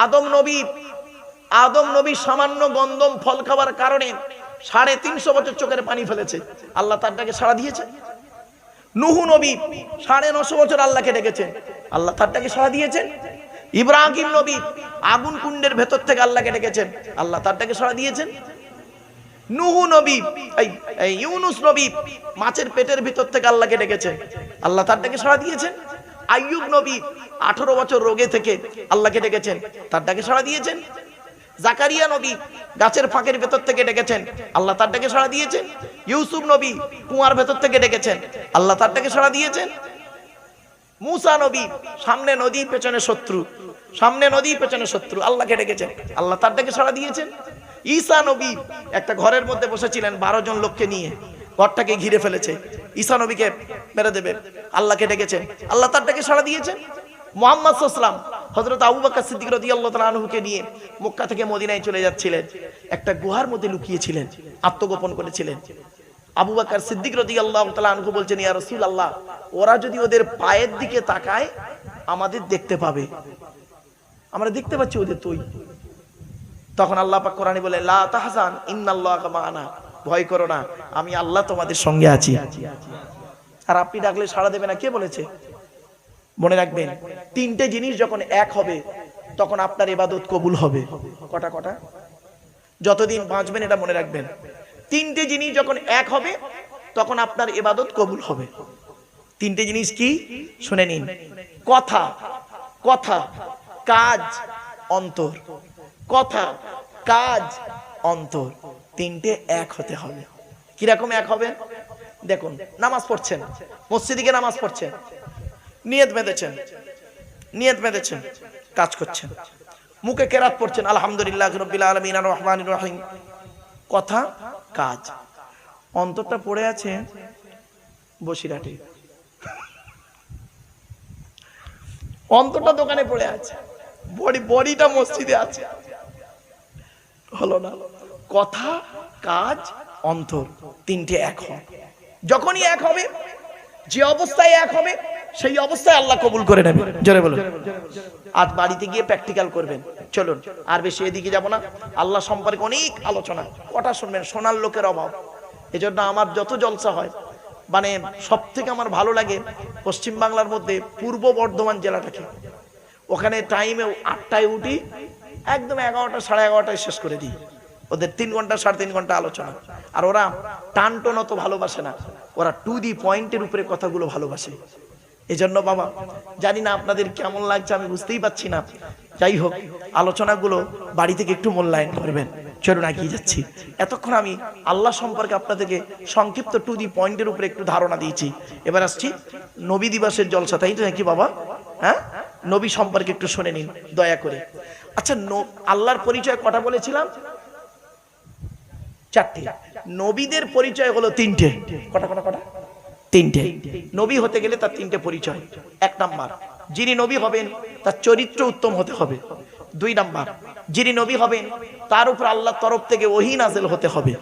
আদম নবী সামান্য গন্ধম ফল খাবার কারণে 350 বছর চোখের পানি ফেলেছে, আল্লাহ তার ডাকে সাড়া দিয়েছে। নূহ নবী 950 বছর আল্লাহকে ডেকেছেন, আল্লাহ তার ডাকে সাড়া দিয়েছেন। ইব্রাহিম নবী আগুন কুণ্ডের ভেতর থেকে আল্লাহকে ডেকেছেন, আল্লাহ তার ডাকে সাড়া দিয়েছেন। নূহ নবী ইউনুস নবী মাছের পেটের ভিতর থেকে আল্লাহকে ডেকেছেন, আল্লাহ তার ডাকে সাড়া দিয়েছেন। আইয়ুব নবী 18 বছর রোগে থেকে আল্লাহকে ডেকেছেন, তার ডাকে সাড়া দিয়েছেন। জাকারিয়া নবী গাছের ফাঁকের ভেতর থেকে ডেকেছেন, আল্লাহ তার ডাকে সাড়া দিয়েছেন। ইউসুফ নবী কুয়ার ভেতর থেকে ডেকেছেন, আল্লাহ তার ডাকে সাড়া দিয়েছেন। মুসা নবী সামনে নদী পেছনে শত্রু, সামনে নদী পেছনে শত্রু, আল্লাহকে ডেকেছেন, আল্লাহ তার ডাকে সাড়া দিয়েছেন। ঈসা নবী একটা ঘরের মধ্যে বসেছিলেন 12 জন লোককে নিয়ে, ঘরটাকে ঘিরে ফেলেছে, ঈসা নবীকে মেরে দেবে, আল্লাহকে ডেকেছেন, আল্লাহ তার ডাকে সাড়া দিয়েছেন। মুহাম্মদ সাল্লাল্লাহু আলাইহি ওয়াসাল্লাম হযরত আবু বকর সিদ্দিক রাদিয়াল্লাহু তাআলা আনহুকে নিয়ে মক্কা থেকে মদিনায় চলে যাচ্ছিলেন, একটা গুহার মধ্যে লুকিয়েছিলেন, আত্মগোপন করেছিলেন। আবু বকর সিদ্দিক রাদিয়াল্লাহু তাআলা আনহু বলছেন, ইয়া রাসূলুল্লাহ, ওরা যদি ওদের পায়ের দিকে তাকায় আমাদের দেখতে পাবে, আমরা দেখতে পাচ্ছি ওদের তুই। তখন আল্লাহ পাক কোরআনে বলে, লা তাহজান ইন্নাল্লাহা মা'ানা, ভয় করো না, আমি আল্লাহ তোমাদের সঙ্গে আছি। আর আপনি ডাকলে সাড়া দেবে না কে বলেছে? মনে রাখবেন, 3টে জিনিস যখন এক হবে তখন আপনার ইবাদত কবুল হবে। কটা কটা? যতদিন বাঁচবেন এটা মনে রাখবেন, 3টে জিনিস যখন এক হবে তখন আপনার ইবাদত কবুল হবে। 3টে জিনিস কি শুনে নিন। কথা, কথা, কাজ, অন্তর। কথা, কাজ, অন্তর, 3টে এক হতে হবে। কিরকম এক হবে? দেখুন, নামাজ পড়ছেন, মসজিদে গিয়ে নামাজ পড়ছেন, নিয়ত বেঁধেছেন, কাজ করছেন, মুখে কেরাত পড়ছেন, আলহামদুলিল্লাহি রাব্বিল আলামিন আর রহমানির রহিম, কথা, কাজ। অন্তরটা পড়ে আছে বসিরহাটে, অন্তরটা দোকানে পড়ে আছে, বডিটা মসজিদে আছে। হলো না? কথা, কাজ, অন্তর, 3টে এক হবে। যখনই এক হবে, যে অবস্থায় এক হবে সেই অবস্থায় আল্লাহ কবুল করে নেবেন। জোরে বলুন। আজ বাড়িতে গিয়ে প্র্যাকটিক্যাল করবেন। চলুন আর বেশি এদিকে যাব না, আল্লাহ সম্পর্কে অনেক আলোচনা, কটা শুনবেন, শোনার লোকের অভাব। এজন্য আমার যত জলসা হয়, মানে সব থেকে আমার ভালো লাগে পশ্চিম বাংলার মধ্যে পূর্ব বর্ধমান জেলাটাকে। ওখানে টাইমে 8টায় উঠি, একদম 11টা 11:30টায় শেষ করে দিই। ওদের 3 ঘন্টা 3.5 ঘন্টা আলোচনা। আর ওরা টানটন অত ভালোবাসে না, ওরা টু দি পয়েন্টের উপরে কথাগুলো ভালোবাসে। এজন্য বাবা, জানি না আপনাদের কেমন লাগছে, আমি বুঝতেই পাচ্ছি না। যাই হোক, আলোচনাগুলো বাড়ি থেকে একটু মূল্যায়ন করবেন। চলুন এগিয়ে যাচ্ছি। এতক্ষণ আমি আল্লাহ সম্পর্কে আপনাদেরকে সংক্ষিপ্ত টু দি পয়েন্টের উপরে একটু ধারণা দিয়েছি। এবার আসছি নবী দিবসের জলসা, তাই তো নাকি বাবা? হ্যাঁ, নবী সম্পর্কে একটু শুনে নিন দয়া করে। আচ্ছা, আল্লাহর পরিচয় কটা বলেছিলাম? 4টে। নবীদের পরিচয় হলো 3টে। কটা কটা কটা? 3টে। নবী হতে গেলে তার 3টে পরিচয়। 1 নাম্বার, যিনি নবী হবেন তার চরিত্র উত্তম হতে হবে। 2 নাম্বার, যিনি নবী হবেন তার উপর আল্লাহর তরফ থেকে ওহী নাযিল হতে হবে।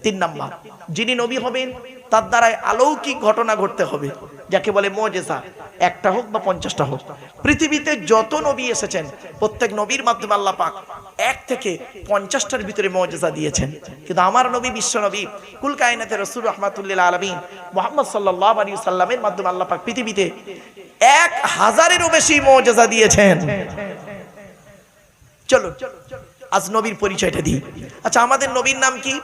3 নাম্বার, যিনি নবী হবেন তার দ্বারাই অলৌকিক ঘটনা ঘটতে হবে, যাকে বলে মুজিজা। 1টা হোক বা 50টা হোক। পৃথিবীতে যত নবী এসেছেন প্রত্যেক নবীর মাধ্যমে আল্লাহ পাক 1 থেকে 50টার ভিতরে মুজিজা দিয়েছেন। কিন্তু আমার নবী, বিশ্ব নবী, কুল কায়নাতের রাসূল রাহমাতুল লিল আলামিন মুহাম্মদ সাল্লাল্লাহু আলাইহি সাল্লামের মাধ্যমে আল্লাহ পাক পৃথিবীতে 1000-এরও বেশি মুজিজা দিয়েছেন। চলো আজ নবীর পরিচয়টা দিই। আচ্ছা, আমাদের নবীর নাম কি?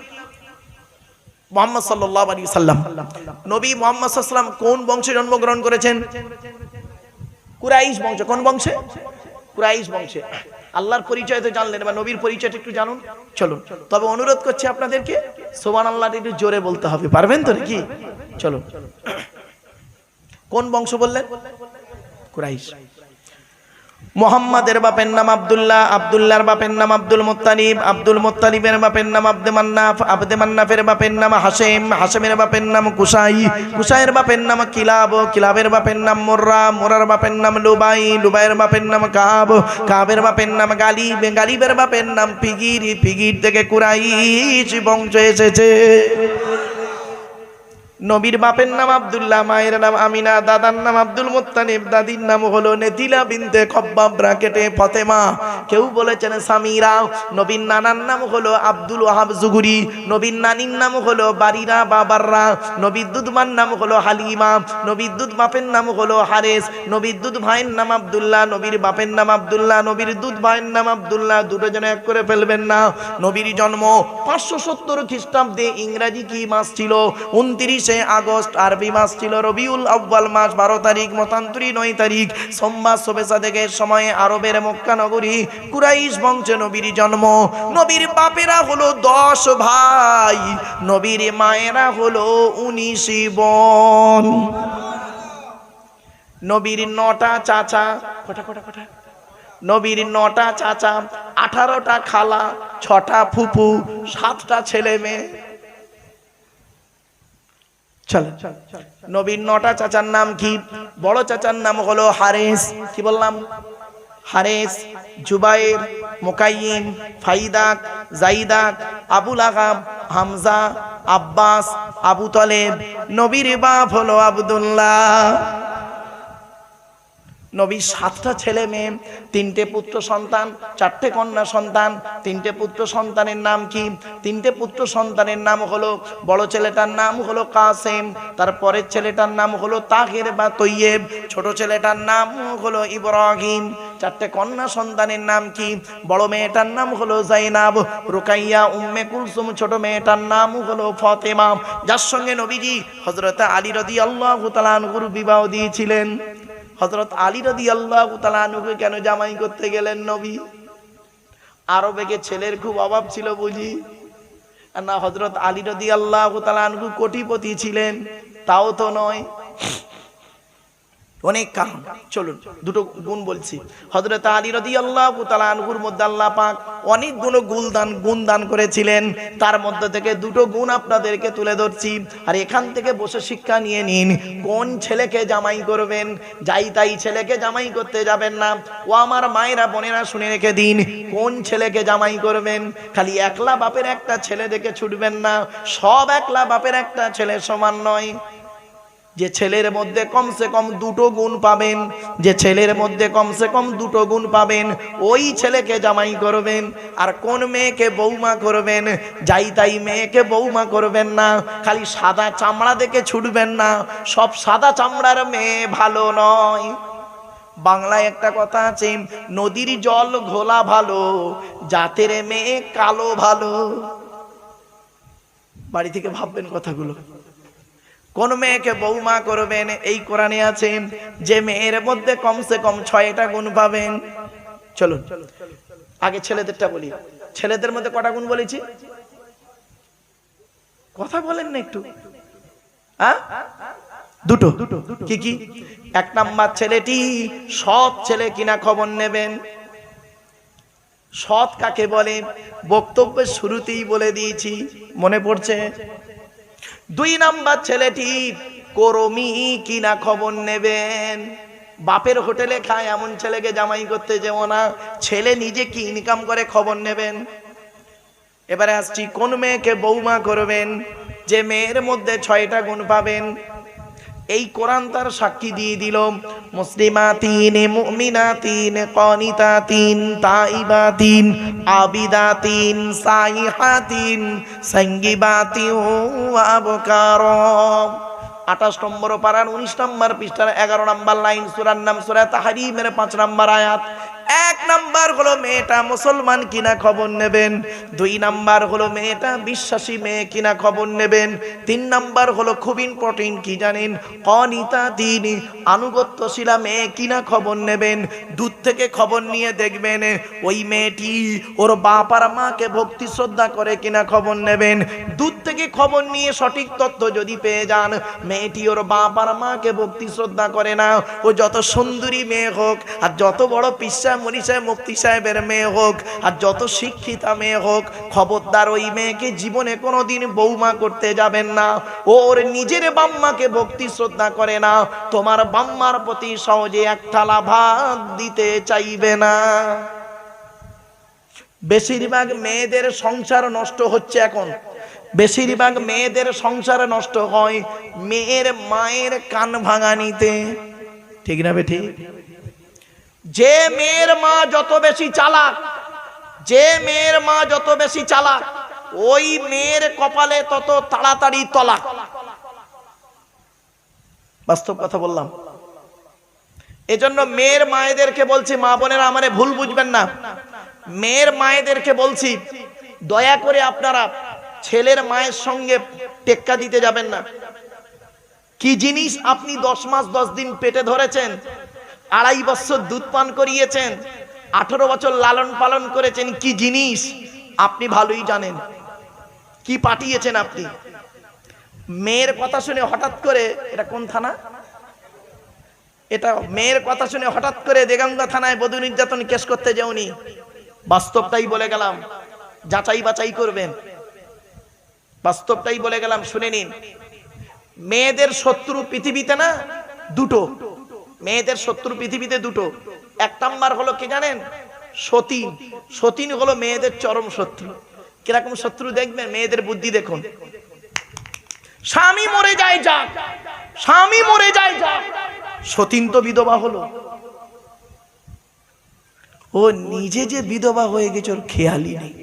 মুহাম্মদ সাল্লাল্লাহু আলাইহি সাল্লাম। নবী মুহাম্মদ সাল্লাল্লাহু আলাইহি সাল্লাম কোন বংশে জন্মগ্রহণ করেছেন? কুরাইশ বংশ। কোন বংশে? কুরাইশ বংশে। আল্লাহর পরিচয় তো জানলেন, এবার নবীর পরিচয়টা একটু জানুন। চলুন, তবে অনুরোধ করছি আপনাদেরকে সুবহানাল্লাহ একটু জোরে বলতে হবে, পারবেন তো নাকি? চলো, কোন বংশ বললেন? কুরাইশ। মুহাম্মাদের বাপের নাম আব্দুল্লাহ, আব্দুল্লাহর বাপের নাম আব্দুল মুত্তালিব, আব্দুল মুত্তালিবের বাপের নাম আব্দে মান্নাফ, আব্দে মান্নাফের বাপের নাম হাশেম, হাশেমের বাপের নাম কুসাই, কুসাইয়ের বাপের নাম কিলাব, কিলাবের বাপের নাম মুররা, মুরার বাপের নাম লুবাই, লুবাইয়ের বাপের নাম কাব, কাবের বাপের নাম গালিব, গালিবের বাপের নাম ফিগির, ফিগির থেকে কুরাইশ বংশ এসেছে। নবীর বাপের নাম আব্দুল্লাহ, মায়ের নাম আমিনা, দাদার নাম আব্দুল মুত্তালিব, দাদির নাম হলো নেতিলা বিনতে খব্বাব ব্রাকেটে ফাতেমা, কেউ বলেছেন সামিরা। নবীর নানার নাম হলো আব্দুল ওয়াহাব জুগুরি, নবীর নানির নাম হলো বারিরা বাবাররা, নবীর দুধমার নাম হলো হালিমা, নবীর দুধ বাপের নাম হলো হারেস, নবীর দুধ ভাইয়ের নাম আব্দুল্লাহ, নবীর বাপের নাম আব্দুল্লাহ, নবীর দুধ ভাইয়ের নাম আব্দুল্লাহ, দুটো জন এক করে ফেলবেন না। নবীর জন্ম 570 খ্রিস্টাব্দে, ইংরেজি কি মাস ছিল? 29 আগস্ট, আরবি মাস ছিল রবিউল আউয়াল মাস, 12 তারিখ, মতান্তরী 9 তারিখ, সোমবার শবে সাদেকের সময় আরবের মক্কা নগরী কুরাইশ বংশে নবীর জন্ম। নবীর বাপেরা হলো 10 ভাই, নবীর মায়েরা হলো 19 বোন। নবীর 9টা চাচা, কটা নবীর 9টা চাচা, 18টা খালা, 6টা ফুপু, 7টা ছেলে মেয়ে। চলো, নবীর 9টা চাচার নাম কি? বড় চাচার নাম হলো হারেস, কি বললাম? হারেস, জুবাইর, মুকাইয়িম, ফাইদাক, জাইদাক, আবুল আগাব, হামজা, আব্বাস, আবু তলেব। নবীর বাপ হলো আব্দুল্লাহ। নবীর 7টা ছেলে মেয়ে, 3টে পুত্র সন্তান, 4টে কন্যা সন্তান। 3টে পুত্র সন্তানের নাম কি? 3টে পুত্র সন্তানের নাম হলো, বড় ছেলেটার নাম হলো কাসেম, তারপরের ছেলেটার নাম হলো তাহের বা তৈয়েব, ছোট ছেলেটার নাম হলো ইব্রাহিম। 4টে কন্যা সন্তানের নাম কি? বড় মেয়েটার নাম হলো জাইনাব, রুকাইয়া, উম্মে কুলসুম, ছোট মেয়েটার নাম হলো ফাতেমা, যার সঙ্গে নবীজি হযরত আলী রাদিয়াল্লাহু তাআলা আনহুর বিবাহ দিয়েছিলেন। হযরত আলী রাদিয়াল্লাহু তাআলা আনহুকে কেন জামাই করতে গেলেন নবী? আরবে ছেলের খুব অভাব ছিল বুঝি? না, হযরত আলী রাদিয়াল্লাহু তাআলা আনহু কোটিপতি ছিলেন, তাও তো নয়, অনেক কারণ। চলুন দুটো গুণ বলছি। হযরত আলী রাদিয়াল্লাহু তাআলা আনহুর মধ্যে আল্লাহ পাক অনেকগুলো গুণ দান করেছিলেন, তার মধ্যে থেকে দুটো গুণ আপনাদেরকে তুলে ধরছি। আর এখান থেকে বসে শিক্ষা নিয়ে নিন, কোন ছেলেকে জামাই করবেন। যাই তাই ছেলেকে জামাই করতে যাবেন না। ও আমার মায়েরা বোনেরা শুনে রেখে দিন, কোন ছেলেকে জামাই করবেন। খালি একলা বাপের একটা ছেলে দেখে ছুটবেন না, সব একলা বাপের একটা ছেলে সমান নয়। যে ছেলের মধ্যে কমসে কম দুটো গুণ পাবেন, যে ছেলের মধ্যে কমসে কম দুটো গুণ পাবেন, ওই ছেলেকে জামাই করবেন। আর কোন মেয়েকে বৌমা করবেন, যাই তাই মেয়েকে বৌমা করবেন না। খালি সাদা চামড়া দেখে ছুটবেন না, সব সাদা চামড়ার মেয়ে ভালো নয়। বাংলায় একটা কথা আছে, নদীর জল ঘোলা ভালো, জাতের মেয়ে কালো ভালো। বাড়ি থেকে ভাববেন কথাগুলো। কোন মেয়েকে বৌমা করবেন, এই কোরআনে আছে যে মেয়ের মধ্যে কমসে কম 6টা গুণ পাবেন। চলুন আগে ছেলেদেরটা বলি। ছেলেদের মধ্যে কটা গুণ বলেছি? কথা বলেন না একটু। দুটো। কি কি? 1 নাম্বার ছেলেটি সৎ ছেলে কিনা খবর নেবেন। সৎ কাকে বলে বক্তব্যের শুরুতেই বলে দিয়েছি, মনে পড়ছে? 2 নাম্বার ছেলেটি কর্মী কিনা খবর নেবেন। বাপের হোটেলে খায় এমন ছেলেকে জামাই করতে যেও না, ছেলে নিজে কি ইনকাম করে খবর নেবেন। এবারে আসছি, কোন মেয়েকে বৌমা করবেন, যে মেয়ের মধ্যে 6টা গুণ পাবেন। এই কোরআন তার সাক্ষী দিয়ে দিল। মুসলিমাতিন, মুমিনাতিন, কানিতাতিন, তাইবাতিন, আবিদাতিন, সাইহাতিন, সাঙ্গিবাতিন ওয়া আবকার। 28 নম্বর পারার 19 নম্বর পৃষ্ঠার 11 নম্বর লাইন, সূরার নাম সূরা তাহরিমের 5 নম্বর আয়াত। 1 নাম্বার হলো মেয়েটা মুসলমান কিনা খবর নেবেন। 2 নাম্বার হলো মেয়েটা বিশ্বাসী মেয়ে কিনা খবর নেবেন। 3 নাম্বার হলো খুব ইম্পর্টেন্ট, কি জানেন? কানিতাতিন, আনুগত্যশীলা মেয়ে কিনা খবর নেবেন। দূর থেকে খবর নিয়ে দেখবেন ওই মেয়েটি ওর বাপ আর মাকে ভক্তি শ্রদ্ধা করে কিনা খবর নেবেন। দূর থেকে খবর নিয়ে সঠিক তথ্য যদি পেয়ে যান মেয়েটি ওর বাপ আর মাকে ভক্তি শ্রদ্ধা করে না, ও যত সুন্দরী মেয়ে হোক, আর যত বড় পিসা মনীষা মুফতি সাহেবের মেয়ে হোক, আর যত শিক্ষিতা মেয়ে হোক, খবরদার ওই মেয়েকে জীবনে কোনোদিন বৌমা করতে যাবেন না। ওর নিজের বাম্মাকে ভক্তি শ্রদ্ধা করে না, তোমার বাম্মার প্রতি সহজে এক থালা ভাত দিতে চাইবে না। বেশিরভাগ মেয়েদের সংসার নষ্ট হচ্ছে এখন, বেশিরভাগ মেয়েদের সংসারে নষ্ট হয় মেয়ের মায়ের কান ভাঙানিতে, ঠিক না বেঠিক? যে মেয়ের মা যত বেশি চালাক, যে মেয়ের মা যত বেশি চালাক, ওই মেয়ের কপালে তত তাড়াতাড়ি তলাক। বাস্তব কথা বললাম। এজন্য মেয়ের মায়েদেরকে বলছি, মা বোনেরা আমারে ভুল বুঝবেন না, মেয়ের মায়েদেরকে বলছি দয়া করে আপনারা ছেলের মায়ের সঙ্গে টেক্কা দিতে যাবেন না। কি জিনিস আপনি 10 মাস 10 দিন পেটে ধরেছেন, 2.5 বছর দুধ পান করিয়েছেন, 18 বছর লালন পালন করেছেন, কি জিনিস আপনি ভালোই জানেন। কি পাঠিয়েছেন আপনি? মেয়ের কথা শুনে হঠাৎ করে, এটা কোন থানা? এটা মেয়ের কথা শুনে হঠাৎ করে দেগঙ্গা থানায় বধূ নির্যাতন কেস করতে যাওনি। বাস্তবটাই বলে গেলাম, যাচাই বাছাই করবেন। বাস্তবটাই বলে গেলাম, শুনে নিন। মেয়েদের শত্রু পৃথিবীতে না দুটো, মেয়েদের শত্রু পৃথিবীতে দুটো। 1 নাম্বার হলো কি জানেন? সতীন। সতীন হলো মেয়েদের চরম শত্রু। কিরকম শত্রু দেখবেন, মেয়েদের বুদ্ধি দেখুন। স্বামী মরে যায় যাক, স্বামী মরে যায় যাক, সতীন তো বিধবা হলো, ও নিজে যে বিধবা হয়ে গেছে ওর খেয়ালই নেই।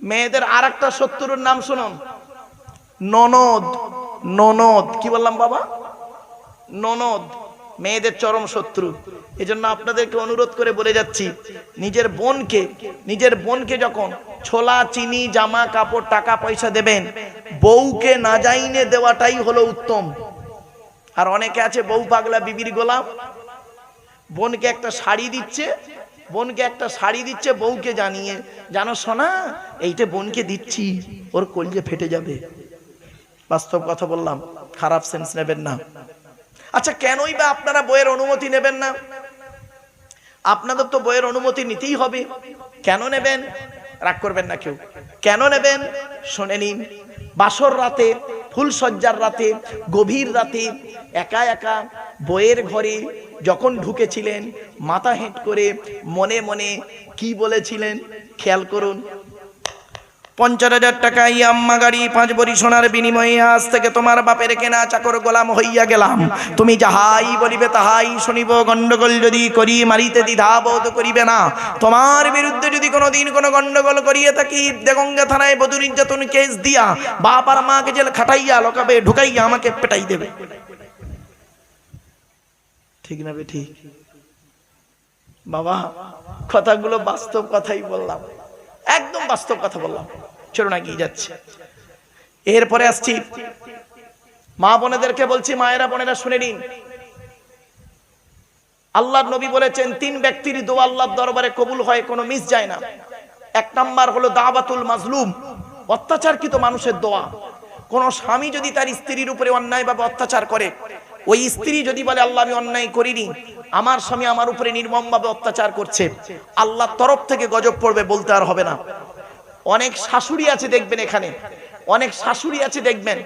মেয়েদের আর একটা শত্রুর নাম শুনুন, ননদ। ননদ, কি বললাম বাবা? ননদ মেয়েদের চরম শত্রু। এজন্য আপনাদেরকে অনুরোধ করে বলে যাচ্ছি, নিজের বোনকে যখন ছোলা চিনি জামা কাপড় টাকা পয়সা দেবেন, বউকে না জাইনে দেওয়াটাই হলো উত্তম। আর অনেকে আছে বউ পাগলা বিবির গোলাম, বোনকে একটা শাড়ি দিচ্ছে, বোনকে একটা শাড়ি দিচ্ছে বউকে জানিয়ে, জানো সোনা এইটা বোনকে দিচ্ছি, ওর কলজে ফেটে যাবে। বাস্তব কথা বললাম, খারাপ সেন্স নেবেন না। আচ্ছা কেনই বা আপনারা বইয়ের অনুমতি নেবেন না? আপনাদের তো বইয়ের অনুমতি নিতেই হবে। কেন নেবেন? রাগ করবেন না কেউ। কেন নেবেন শুনে নিন। বাসর রাতে, ফুলসজ্জার রাতে, গভীর রাতে একা একা বইয়ের ঘরে যখন ঢুকেছিলেন, মাথা হেঁট করে মনে মনে কি বলেছিলেন খেয়াল করুন। 50,000 টাকা ইয়াম্মা গাড়ি 5 ভরি সোনার বিনিময়ে আজ থেকে তোমার বাপের কেনা চাকর গোলাম হইয়া গেলাম। তুমি যাহাই বলিবে তাহাই শুনিব, গন্ডগোল যদি করি মারিতে দ্বিধাবোধ করিবে না। তোমার বিরুদ্ধে যদি কোনোদিন কোনো গন্ডগোল করিয়ে থাকি, দেগঙ্গা থানায় বধূ নির্যাতন কেস দিয়া বাপ আর মাকে জেল খাটাইয়া লকাবে ঢুকাইয়া আমাকে পেটাই দেবে। ঠিক না ঠিক? বাবা কথাগুলো বাস্তব কথাই বললাম, একদম বাস্তব কথা বললাম। চলো না গিয়ে যাচ্ছে। এরপরে আসছি মা বোনেদেরকে বলছি, মায়েরা বোনেরা শুনে নিন। আল্লাহর নবী বলেছেন 3 ব্যক্তির দোয়া আল্লাহর দরবারে কবুল হয়, কোনো মিস যায় না। 1 নাম্বার হলো দাওয়াতুল মাজলুম, অত্যাচারকৃত মানুষের দোয়া। কোন স্বামী যদি তার স্ত্রীর উপরে অন্যায়ভাবে অত্যাচার করে, ওই স্ত্রী যদি বলে আল্লাহ আমি অন্যায় করিনি, আমার স্বামী আমার উপরে নির্মমভাবে অত্যাচার করছে, আল্লাহর তরফ থেকে গজব পড়বে, বলতে আর হবে না। অনেক শাশুড়ি আছে দেখবেন, এখানে অনেক শাশুড়ি আছে দেখবেন,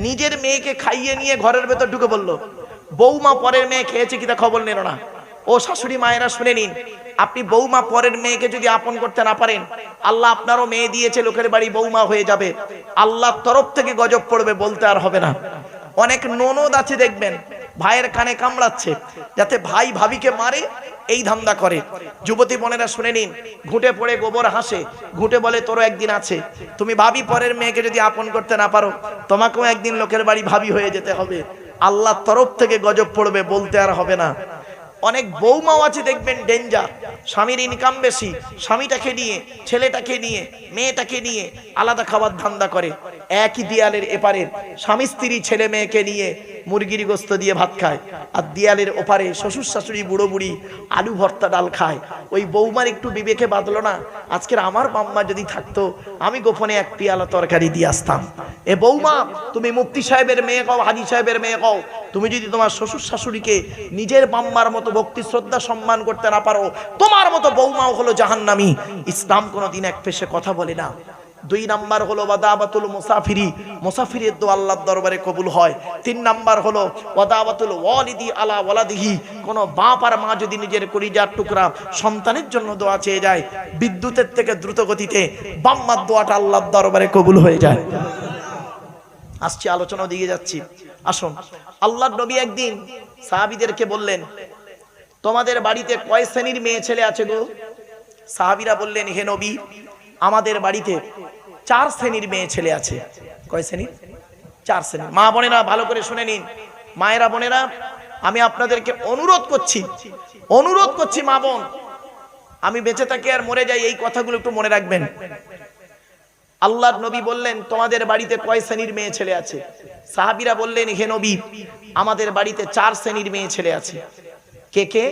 নিজের মেয়েকে খাইয়ে নিয়ে ঘরের ভেতর ঢুকে বললো, বৌমা পরের মেয়ে খেয়েছে কিনা খবর নিল না। ও শাশুড়ি মায়েরা শুনে নিন, আপনি বৌমা পরের মেয়েকে যদি আপন করতে না পারেন, আল্লাহ আপনারও মেয়ে দিয়েছে, লোকের বাড়ি বৌমা হয়ে যাবে, আল্লাহর তরফ থেকে গজব পড়বে, বলতে আর হবে না। অনেক ননদ আছে দেখবেন, ভাইয়ের কানে কামড়াচ্ছে যাতে ভাই ভাবিকে মারে, এই ধান্দা করে। যুবতী বোনেরা শুনে নিন, ঘুঁটে পড়ে গোবর হাসে, ঘুঁটে বলে তোরও একদিন আছে। তুমি ভাবি পরের মেয়েকে যদি আপন করতে না পারো, তোমাকেও একদিন লোকের বাড়ি ভাবি হয়ে যেতে হবে, আল্লাহর তরফ থেকে গজব পড়বে, বলতে আর হবে না। অনেক বৌমাও আছে দেখবেন ডেঞ্জার, স্বামীর ইনকাম বেশি, স্বামীটাকে নিয়ে, ছেলেটাকে নিয়ে, মেয়েটাকে নিয়ে আলাদা খাবার ধান্দা করে। একই দেয়ালের এপারে স্বামী স্ত্রী ছেলে মেয়েকে নিয়ে মুরগির গোস্ত দিয়ে ভাত খায়, আর দেয়ালের ওপারে শ্বশুর শাশুড়ি বুড়ো বুড়ি আলু ভর্তা ডাল খায়। ওই বৌমার একটু বিবেকে বাঁধলো না, আজকের আমার বাম্মা যদি থাকতো আমি গোপনে 1 পিয়ালা তরকারি দিয়ে আসতাম। এ বৌমা, তুমি মুফতি সাহেবের মেয়ে কও, হাজি সাহেবের মেয়ে কও, তুমি যদি তোমার শ্বশুর শাশুড়িকে নিজের বাম্মার মতো ভক্তি শ্রদ্ধা সম্মান করতে না পারো, তোমার মতো বৌমাও হলো জাহান্নামী। ইসলাম কোনোদিন এক পেশে কথা বলে না। 2 নাম্বার হলো ওয়াদাবাতুল মুসাফিরি, মুসাফিরের দোয়া আল্লাহর দরবারে কবুল হয়। 3 নাম্বার হলো ওয়াদাবাতুল ওয়ালিদি আলা ওয়ালাদিহি, কোন বাপ আর মা যদি নিজের কলিজার টুকরা সন্তানের জন্য দোয়া চেয়ে যায়, বিদ্যুতের থেকে দ্রুত গতিতে বাম্মার দোয়াটা আল্লাহর দরবারে কবুল হয়ে যায়। আসছি, আলোচনা দিয়ে যাচ্ছি। আসুন, আল্লাহর নবী একদিন সাহাবীদেরকে বললেন, তোমাদের বাড়িতে কয় শ্রেণীর মেয়ে ছেলে আছে গো? সাহাবীরা বললেন, হে নবী, আমাদের বাড়িতে 4 শ্রেণীর মেয়ে ছেলে আছে। কয় শ্রেণীর? 4 শ্রেণীর। মা বোনেরা ভালো করে শুনে নিন, মায়েরা বোনেরা, আমি আপনাদেরকে অনুরোধ করছি মা বোন, আমি বেঁচে থাকি আর মরে যাই, এই কথাগুলো একটু মনে রাখবেন। আল্লাহর নবী বললেন, তোমাদের বাড়িতে কয় শ্রেণীর মেয়ে ছেলে আছে? সাহাবীরা বললেন, হে নবী, আমাদের বাড়িতে 4 শ্রেণীর মেয়ে ছেলে আছে। কে কে?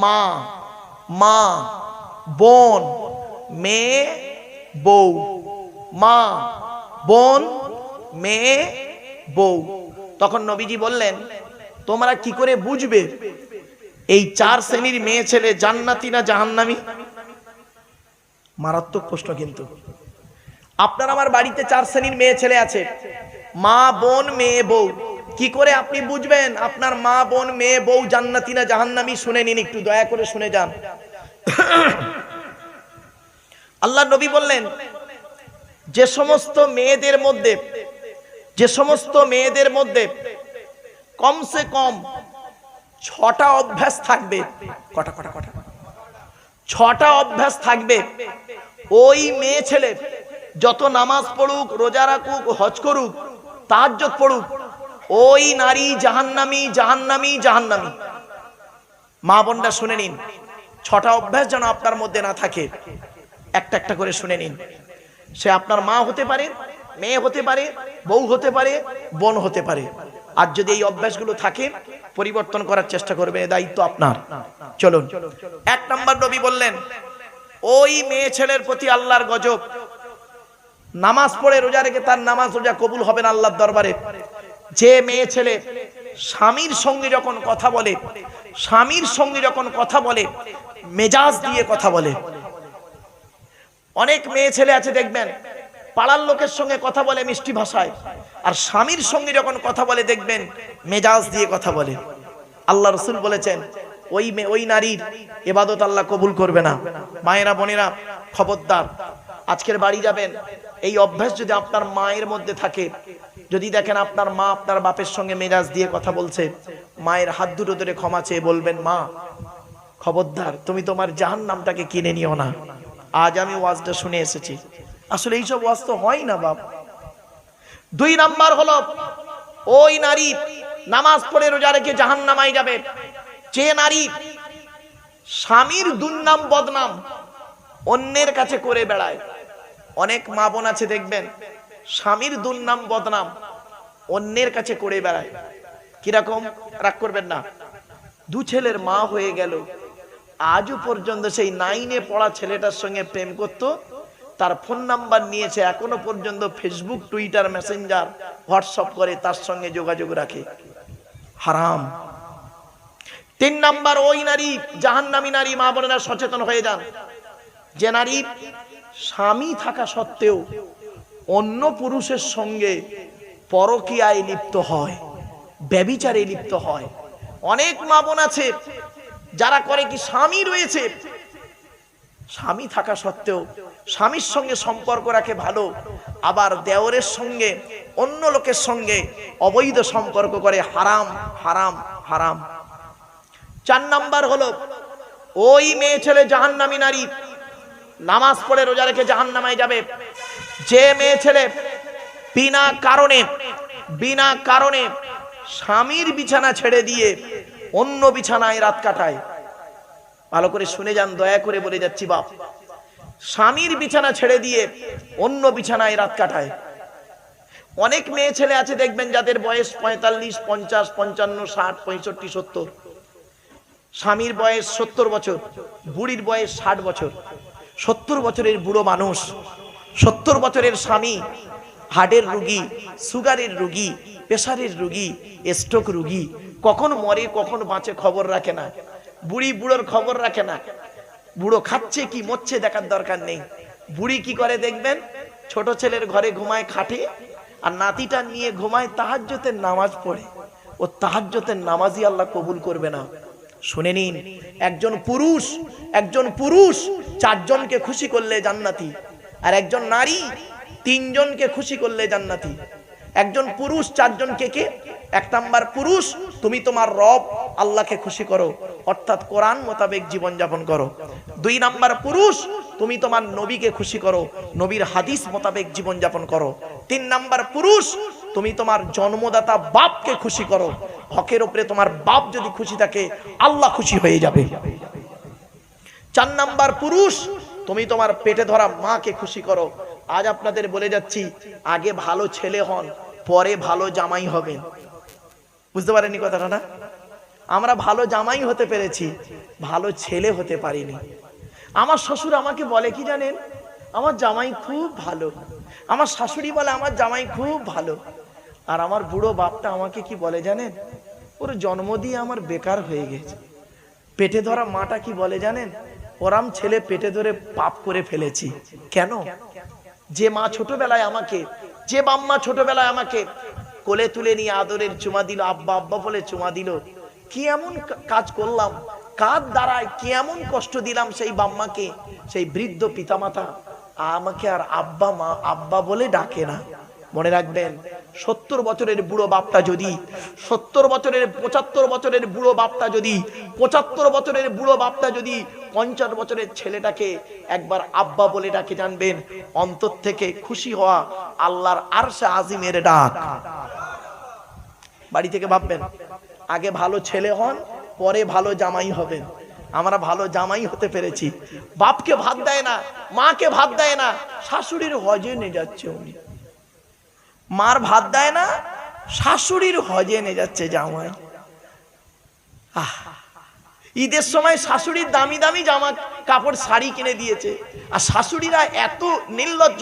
মা, মা, বোন, মেয়ে, বউ। মা, বোন, মেয়ে, বউ। তখন নবীজি বললেন, তোমরা কি করে বুঝবে এই 4 শ্রেণীর মেয়ে ছেলে জান্নাতি না জাহান্নামী? মারাত্মক প্রশ্ন কিন্তু। আপনার আমার বাড়িতে 4 শ্রেণীর মেয়ে ছেলে আছে, মা, বোন, মেয়ে, বউ। কি করে আপনি বুঝবেন আপনার মা, বোন, মেয়ে, বউ জান্নাতি না জাহান্নামী? শুনে নিন, একটু দয়া করে শুনে যান। আল্লাহ নবী বললেন, যে সমস্ত মেয়েদের মধ্যে কমসে কম 6টা অভ্যাস থাকবে। কটা? 6টা অভ্যাস থাকবে। ওই মেয়ে ছেলে যত নামাজ পড়ুক, রোজা রাখুক, হজ করুক, তাহাজ্জুদ পড়ুক, ওই নারী জাহান্নামী, জাহান্নামী, জাহান্নামী। মা বোনরা শুনে নিন, 6টা অভ্যাস যেন আপনার মধ্যে না থাকে। একটা একটা করে শুনে নিন। সে আপনার মা হতে পারে, মেয়ে হতে পারে, বউ হতে পারে, বোন হতে পারে। আর যদি এই অভ্যাসগুলো থাকে, পরিবর্তন করার চেষ্টা করবে, দায়িত্ব আপনার। চলুন, 1 নাম্বার নবী বললেন, ওই মেয়ে ছেলের প্রতি আল্লাহর গজব। নামাজ পড়ে, রোজা রেখে তার নামাজ রোজা কবুল হবে না আল্লাহর দরবারে। যে মেয়ে ছেলে স্বামীর সঙ্গে যখন কথা বলে মেজাজ দিয়ে কথা বলে। অনেক মেয়ে ছেলে আছে দেখবেন, পাড়ার লোকের সঙ্গে কথা বলে মিষ্টি ভাষায়, আর স্বামীর সঙ্গে যখন কথা বলে দেখবেন মেজাজ দিয়ে কথা বলে। আল্লাহ রাসূল বলেছেন, ওই নারীর ইবাদত আল্লাহ কবুল করবে না। মায়েরা বোনেরা, খবরদার, আজকের বাড়ি যাবেন, এই অভ্যাস যদি আপনার মায়ের মধ্যে থাকে, যদি দেখেন আপনার মা আপনার বাপের সঙ্গে মেজাজ দিয়ে কথা বলছে, মায়ের হাত দুটো ধরে ক্ষমা চেয়ে বলবেন, মা খবরদার, তুমি তোমার জাহান্নামটাকে কিনে নিও না। আজ আমি ওয়াজটা শুনে এসেছি, আসলে এইসব ওয়াজ তো হয় না বাপ। 2 নাম্বার হলো, ওই নারী নামাজ পড়ে রোজা রেখে জাহান্নামায় যাবে যে নারী স্বামীর দুর্নাম বদনাম অন্যের কাছে করে বেড়ায়। অনেক মা বোন আছে দেখবেন, স্বামীর দুর্নাম বদনাম অন্যের কাছে করে বেড়ায়। কিরকম? রাগ করবেন না, 2 ছেলের মা হয়ে গেল, আজও পর্যন্ত সেই 9-এ পড়া ছেলেটার সঙ্গে প্রেম করত, তার ফোন নাম্বার নিয়েছে, এখনো পর্যন্ত ফেসবুক, টুইটার, মেসেঞ্জার, হোয়াটসঅ্যাপ করে তার সঙ্গে যোগাযোগ রাখে। হারাম। 3 নাম্বার, ওই নারী জাহান্নামী নারী। মা বোনেরা সচেতন হয়ে যান। যে নারী স্বামী থাকা সত্ত্বেও অন্য পুরুষের সঙ্গে পরকীয়ায় লিপ্ত হয়, ব্যভিচারে লিপ্ত হয়। অনেক মা বোন আছে যারা করে কি, স্বামী রয়েছে, স্বামী থাকা সত্ত্বেও স্বামীর সঙ্গে সম্পর্ক রাখে ভালো, আবার দেওরের সঙ্গে অন্য লোকের সঙ্গে অবৈধ সম্পর্ক করে। হারাম, হারাম, হারাম। 4 নাম্বার হলো, ওই মেয়ে ছেলে জাহান্নামী নারী, নামাজ পড়ে রোজা রেখে জাহান্নামায় যাবে যে মেয়ে ছেলে বিনা কারণে স্বামীর বিছানা ছেড়ে দিয়ে অন্য বিছানায় রাত কাটায়। ভালো করে শুনে যান, দয়া করে বলে যাচ্ছি বাপ, স্বামীর বিছানা ছেড়ে দিয়ে অন্য বিছানায় রাত কাটায়। অনেক মেয়ে ছেলে আছে দেখবেন যাদের বয়স 45, 50, 55, 60, 65, 70। স্বামীর বয়স 70 বছর, বুড়ির বয়স 60 বছর। 70 বছরের বুড়ো মানুষ, 70 বছরের স্বামী হার্টের রোগী, সুগারের রোগী, প্রেসারের রোগী, স্ট্রোক রোগী, কখন মরে কখন বাঁচে খবর রাখে না। বুড়ি বুড়োর খবর রাখে না, বুড়ো খাচ্ছে কি মরছে দেখার দরকার নেই। বুড়ি কি করে দেখবেন, ছোট ছেলের ঘরে ঘুমায় খাটে, আর নাতিটা নিয়ে ঘুমায় তাহাজ্জুদের নামাজ পড়ে। ও তাহাজ্জুদের নামাজই আল্লাহ কবুল করবে না। শুনে নিন, একজন পুরুষ 4 জনকে খুশি করলে জান্নাতি, আর একজন নারী 3 জনকে খুশি করলে জান্নাতি। একজন পুরুষ 4 জনকে কে? 1 নাম্বার পুরুষ, তুমি তোমার রব আল্লাহকে খুশি করো, অর্থাৎ কোরআন মোতাবেক জীবন যাপন করো। 2 নাম্বার পুরুষ, তুমি তোমার নবীকে খুশি করো, নবীর হাদিস মোতাবেক জীবন যাপন করো। 3 নাম্বার পুরুষ, তুমি তোমার জন্মদাতা বাপকে খুশি করো, হকের উপরে তোমার বাপ যদি খুশি থাকে আল্লাহ খুশি হয়ে যাবে। 4 নাম্বার পুরুষ, তুমি তোমার পেটে ধরা মাকে খুশি করো। আজ আপনাদের বলে যাচ্ছি, আগে ভালো ছেলে হন, পরে ভালো জামাই হবেন। বুঝতে পারেননি কথাটা না? আমরা ভালো জামাই হতে পেরেছি, ভালো ছেলে হতে পারিনি। আমার শ্বশুর আমাকে বলে কি জানেন, আমার জামাই খুব ভালো। আমার শাশুড়ি বলে আমার জামাই খুব ভালো। আর আমার বুড়ো বাপটা আমাকে কি বলে জানেন, ওর জন্ম দিয়ে আমার বেকার হয়ে গেছে। পেটে ধরা মাটা কি বলে জানেন, ওরাম ছেলে পেটে ধরে পাপ করে ফেলেছি। কেন? যে মা ছোটবেলায় আমাকে, যে বাম্মা ছোটবেলায় আমাকে কোলে তুলে নিয়ে আদরের চুমা দিল, আব্বা আব্বা বলে চুমা দিল, কি এমন কাজ করলাম, কার দ্বারায় কি এমন কষ্ট দিলাম সেই বাম্মাকে, সেই বৃদ্ধ পিতামাতা আমাকে আর আব্বা মা আব্বা বলে ডাকে না। মনে রাখবেন, 70 বছরের বুড়ো বাপটা যদি 70 বছরের 75 বছরের বুড়ো বাপটা যদি 75 বছরের বুড়ো বাপটা যদি 50 বছরের ছেলেটাকে একবার আব্বা বলে ডাকে, জানবেন অন্তর থেকে খুশি হওয়া আল্লাহর আরশে আজিমের ডাক। বাড়ি থেকে ভাববেন, আগে ভালো ছেলে হন, পরে ভালো জামাই হবেন। আমরা ভালো জামাই হতে পেরেছি। বাপকে ভাত দেয় না, মাকে ভাত দেয় না, শাশুড়ির হজে নিয়ে যাচ্ছে উনি। মার ভাত দেয় না, শাশুড়ির হজে নিয়ে যাচ্ছে জামাই। ঈদের সময় শাশুড়ির দামি দামি জামা কাপড় শাড়ি কিনে দিয়েছে, আর শাশুড়িরা এত নির্লজ্জ,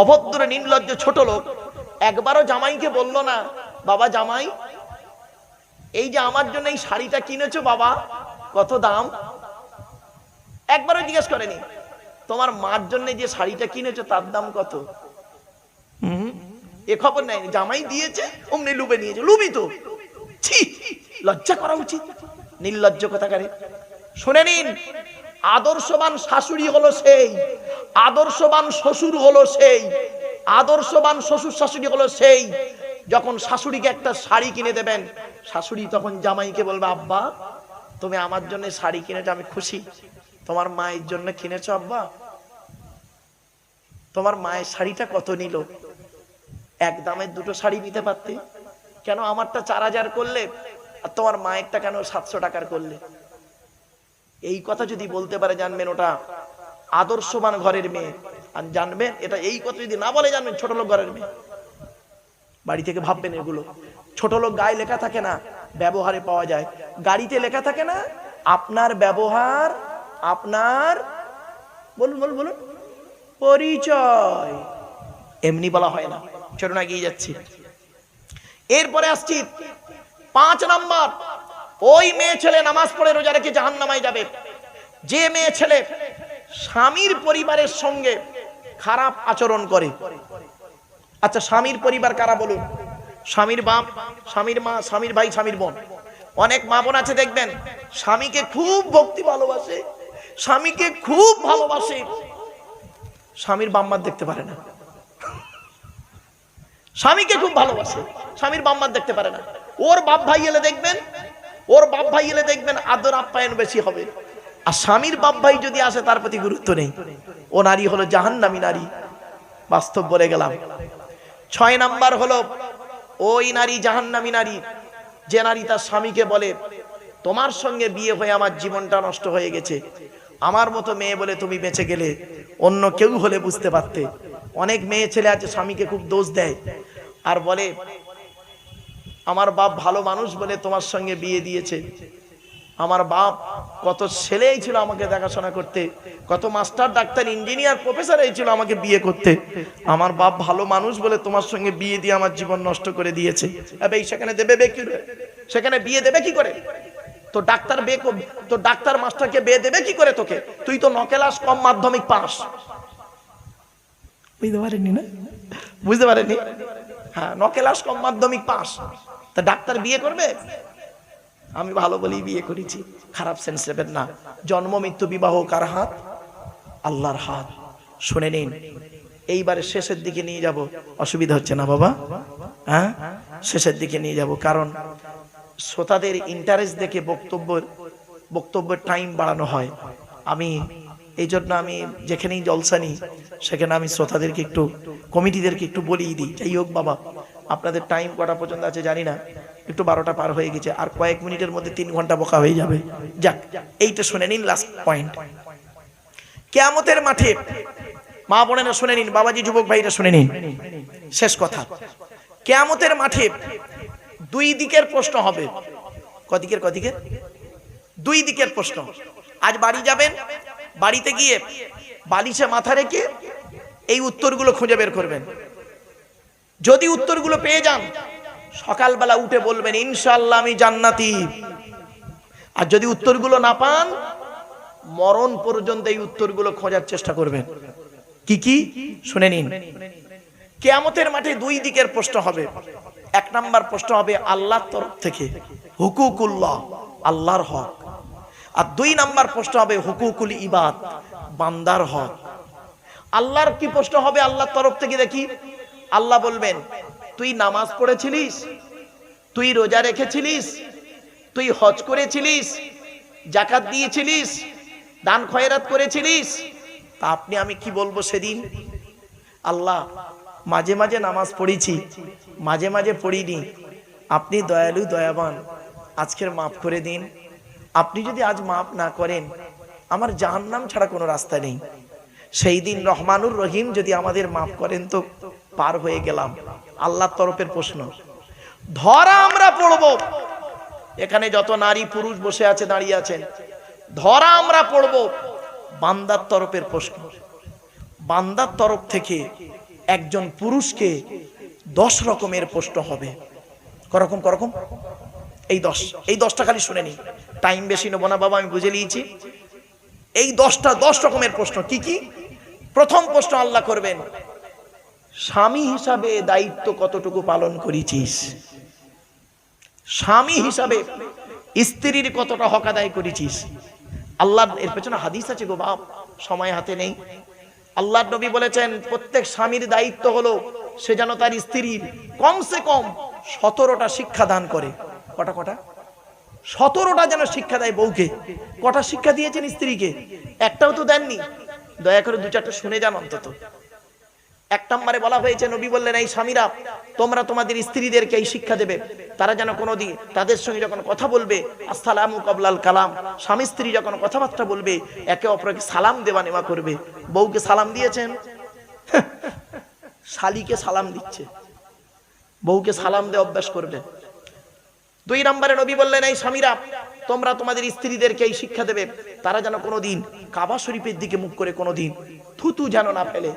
অভদ্র নির্লজ্জ ছোট লোক, একবারও জামাইকে বলল না, বাবা জামাই এই যে আমার জন্য এই শাড়িটা কিনেছো বাবা, কত দাম? একবারও জিজ্ঞেস করেনি। তোমার মার জন্য যে শাড়িটা কিনেছো তার দাম কত? এ খবর নেয়নি। জামাই দিয়েছে, অমনি লুবে নিয়েছে। লুবি তো, ছি, লজ্জা করা উচিত। নির্লজ্জ কথাকারে। শুনে নিন, আদর্শবান শাশুড়ি হলো সেই, আদর্শবান শ্বশুর হলো সেই, আদর্শবান শ্বশুর শাশুড়ি হলো সেই, যখন শাশুড়িকে একটা শাড়ি কিনে দেবেন, শাশুড়ি তখন জামাইকে বলবে, আব্বা তুমি আমার জন্য শাড়ি কিনেছো, আমি খুশি। তোমার মায়ের জন্য কিনেছো আব্বা? তোমার মায়ের শাড়িটা কত নিল? এক দামের 2টো শাড়ি নিতে পারতে, কেন আমারটা 4000 করলে আর তোমার মায়েরটা কেন 700 টাকার করলে? এই কথা যদি বলতে পারে, জানবেন ওটা আদর্শবান ঘরের মেয়ে। আর জানবেন এটা, এই কথা যদি না বলে, জানবেন ছোট লোক ঘরের মেয়ে। বাড়ি থেকে ভাববেন এগুলো। ছোট লোক গায়ে লেখা থাকে না, ব্যবহারে পাওয়া যায়। গাড়িতে লেখা থাকে না, আপনার ব্যবহার আপনার বলুন বলুন বলুন পরিচয়, এমনি বলা হয় না। চলুন এগিয়ে যাচ্ছি। এরপরে আসছি 5 নাম্বার। ওই মেয়ে ছেলে নামাজ পড়ে রোজা রেখে জাহান্নামায় যাবে, যে মেয়ে ছেলে স্বামীর পরিবারের সঙ্গে খারাপ আচরণ করে। আচ্ছা, স্বামীর পরিবার কারা বলুন? স্বামীর বাপ, স্বামীর মা, স্বামীর ভাই, স্বামীর বোন। অনেক মা বোন আছে দেখবেন, স্বামীকে খুব ভক্তি ভালোবাসে, স্বামীকে খুব ভালোবাসে, স্বামীর বাম্মার দেখতে পারে না। স্বামীকে খুব ভালোবাসে, স্বামীর বাম্মার দেখতে পারে না। ওর বাপ ভাই এলে দেখবেন, ওর বাপ ভাই এলে দেখবেন আদর আপ্যায়ন বেশি হবে। আর স্বামীর বাপ ভাই যদি আসে, তার প্রতি গুরুত্ব নেই। ও নারী হলো জাহান্নামী নারী। বাস্তব বলে গেলাম। 6 নাম্বার হলো ওই নারী জাহান্নামী নারী, যে নারী তার স্বামীকে বলে, তোমার সঙ্গে বিয়ে হয়ে আমার জীবনটা নষ্ট হয়ে গেছে, আমার মতো মেয়ে বলে তুমি বেঁচে গেলে, অন্য কেউ হলে বুঝতে পারতে। অনেক মেয়ে ছেলে আছে স্বামীকে খুব দোষ দেয় আর বলে, আমার বাপ ভালো মানুষ বলে তোমার সঙ্গে বিয়ে দিয়েছে, আমার বাপ কত ছেলেই ছিল আমাকে দেখাশোনা করতে, কত মাস্টার ডাক্তার ইঞ্জিনিয়ার প্রফেসর এই ছিল আমাকে বিয়ে করতে, আমার বাপ ভালো মানুষ বলে তোমার সঙ্গে বিয়ে দিয়ে আমার জীবন নষ্ট করে দিয়েছে। সেখানে দেবে কি, সেখানে বিয়ে দেবে কি করে? তো ডাক্তার তো ডাক্তার মাস্টারকে বিয়ে দেবে কি করে তোকে? তুই তো 9 ক্লাস কম মাধ্যমিক পাস। বুঝতে পারেননি না? বুঝতে পারেননি? হ্যাঁ, ন ক্লাস কম, মাধ্যমিক পাস, তা ডাক্তার বিয়ে করবে? আমি ভালো বলেই বিয়ে করেছি, খারাপ সেন্স নেবেন না। জন্ম মৃত্যু বিবাহ কার হাত? আল্লাহর হাত। শুনে নিন, এইবারে শেষের দিকে নিয়ে যাব, অসুবিধা হচ্ছে না বাবা? হ্যাঁ, শেষের দিকে নিয়ে যাব, কারণ শ্রোতাদের ইন্টারেস্ট দেখে বক্তব্যের টাইম বাড়ানো হয়। আমি এই জন্য আমি যেখানেই জলসা নিই সেখানে আমি শ্রোতাদেরকে একটু, কমিটিদেরকে একটু বলিয়ে দিই, যাই হোক বাবা আপনাদের টাইম কটা পর্যন্ত আছে জানি না, একটু 12টা পার হয়ে গেছে, আর কয়েক মিনিটের মধ্যে 3 ঘন্টা বকা হয়ে যাবে। যাক, এইটা শুনে নিন, লাস্ট পয়েন্ট। কিয়ামতের মাঠে, মা বোনেরা শুনে নিন, বাবাজি যুবক ভাইরা শুনে নিন, শেষ কথা। কিয়ামতের মাঠে 2 দিকের প্রশ্ন হবে। কদিকের? দুই দিকের প্রশ্ন। আজ বাড়ি যাবেন, বাড়িতে গিয়ে বালিশে মাথা রেখে এই উত্তরগুলো খুঁজে বের করবেন। যদি উত্তরগুলো পেয়ে যান, সকালবেলা উঠে বলবেন ইনশাআল্লাহ আমি জান্নাতি। আর যদি উত্তরগুলো না পান, মরণ পর্যন্ত এই উত্তরগুলো খোঁজার চেষ্টা করবেন। কি শুনে নিন। কিয়ামতের মাঠে 2 দিকের প্রশ্ন হবে। 1 নাম্বার প্রশ্ন হবে আল্লাহর তরফ থেকে, হুকুকুল্লাহ, আল্লাহর হক। আর 2 নাম্বার প্রশ্ন হবে হুকুকুল ইবাদ, বান্দার হক। আল্লাহর কি প্রশ্ন হবে আল্লাহর তরফ থেকে? দেখি, আল্লাহ বলবেন তুই নামাজ পড়েছিলিস, তুই রোজা রেখেছিলিস, তুই হজ করেছিলিস, যাকাত দিয়েছিলিস, দান খয়রাত করেছিলিস? তা আমি কি বলবো সেদিন? আল্লাহ, মাঝে মাঝে নামাজ পড়েছি, মাঝে মাঝে পড়িনি, আপনি দয়ালু দয়াবান, আজকের মাফ করে দিন। আপনি যদি আজ মাফ না করেন, আমার জাহান্নাম ছাড়া কোনো রাস্তা নেই। সেই দিন রহমানুর রহিম যদি আমাদের মাফ করেন তো পার হয়ে গেলাম। আল্লাহর তরফের প্রশ্ন ধরা আমরা পড়ব। এখানে যত নারী পুরুষ বসে আছে, দাঁড়িয়ে আছেন, ধরা আমরা পড়ব। বান্দার তরফের প্রশ্ন, বান্দার তরফ থেকে একজন পুরুষকে 10 রকমের প্রশ্ন হবে। করকম এই 10টা খালি শুনে নি, টাইম বেশি নেব না বাবা, আমি বুঝে নিয়েছি। এই 10 রকমের প্রশ্ন কি? প্রথম প্রশ্ন আল্লাহ করবেন, স্বামী হিসাবে দায়িত্ব কতটুকু পালন করেছিস? স্বামী হিসাবে স্ত্রীর কতটা হক আদায় করেছিস? আল্লাহ, এর পেছনে হাদিস আছে গো বাপ, সময় হাতে নেই। আল্লাহর নবী বলেছেন প্রত্যেক স্বামীর দায়িত্ব হলো সে যেন তার স্ত্রীর কমসে কম 17টা শিক্ষা দান করে। কটা? 17টা যেন শিক্ষা দেয় বউকে। কটা শিক্ষা দিয়েছেন স্ত্রীকে? একটাও তো দেননি। দয়া করে 2-4টা শুনে যান অন্তত। 1 নম্বরে বলা হয়েছে, নবী বললেন এই স্বামীরা তোমরা তোমাদের স্ত্রীদেরকে এই শিক্ষা দেবে, তারা যেন কোনোদিন তাদের সঙ্গে যখন কথা বলবে আসসালামু কাবলাল কালাম, স্বামী স্ত্রী যখন কথাবার্তা বলবে একে অপরকে সালাম দেওয়া নেওয়া করবে। বউকে সালাম দিয়েছেন? শালিকে সালাম দিচ্ছে, বউকে সালাম দিয়ে অভ্যাস করবে। 2 নম্বরে নবী বললেন এই স্বামীরা তোমরা তোমাদের স্ত্রীদেরকে এই শিক্ষা দেবে, তারা যেন কোনোদিন কাবা শরীফের দিকে মুখ করে কোনোদিন থুতু যেন না ফেলে।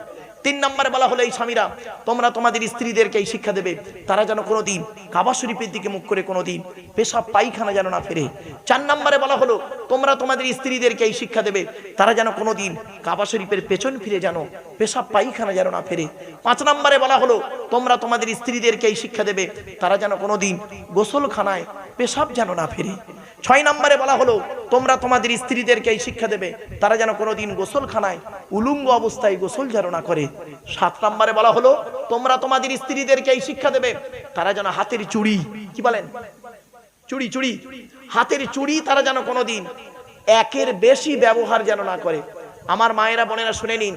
3 নম্বরে বলা হলো এই স্বামীরা তোমরা তোমাদের স্ত্রীদেরকে এই শিক্ষা দেবে, তারা যেন কোনোদিন কাবা শরীফের দিকে মুখ করে কোনোদিন পেশাব পায়খানা যেন না ফেরে। 4 নম্বরে বলা হলো তোমরা তোমাদের স্ত্রীদেরকে এই শিক্ষা দেবে, তারা যেন কোনোদিন কাবা শরীফের পেছন ফিরে যেন পেশাব পায়খানা যেন না ফেরে। 5 নম্বরে বলা হলো তোমরা তোমাদের স্ত্রীদেরকে এই শিক্ষা দেবে, তারা যেন কোনোদিন গোসলখানায় পেশাব যেন না ফেরে। 6 নম্বরে বলা হলো তোমরা তোমাদের স্ত্রীদেরকে এই শিক্ষা দেবে, তারা যেন কোনোদিন গোসলখানায় উলঙ্গ অবস্থায় গোসল যেন না করে। 7 নম্বরে বলা হলো তোমরা তোমাদের স্ত্রীদেরকে এই শিক্ষা দেবে, তারা যেন হাতের চুড়ি, কি বলেন, চুড়ি, হাতের চুড়ি তারা যেন কোনোদিন 1-এর বেশি ব্যবহার যেন না করে। আমার মায়েরা বোনেরা শুনে নিন,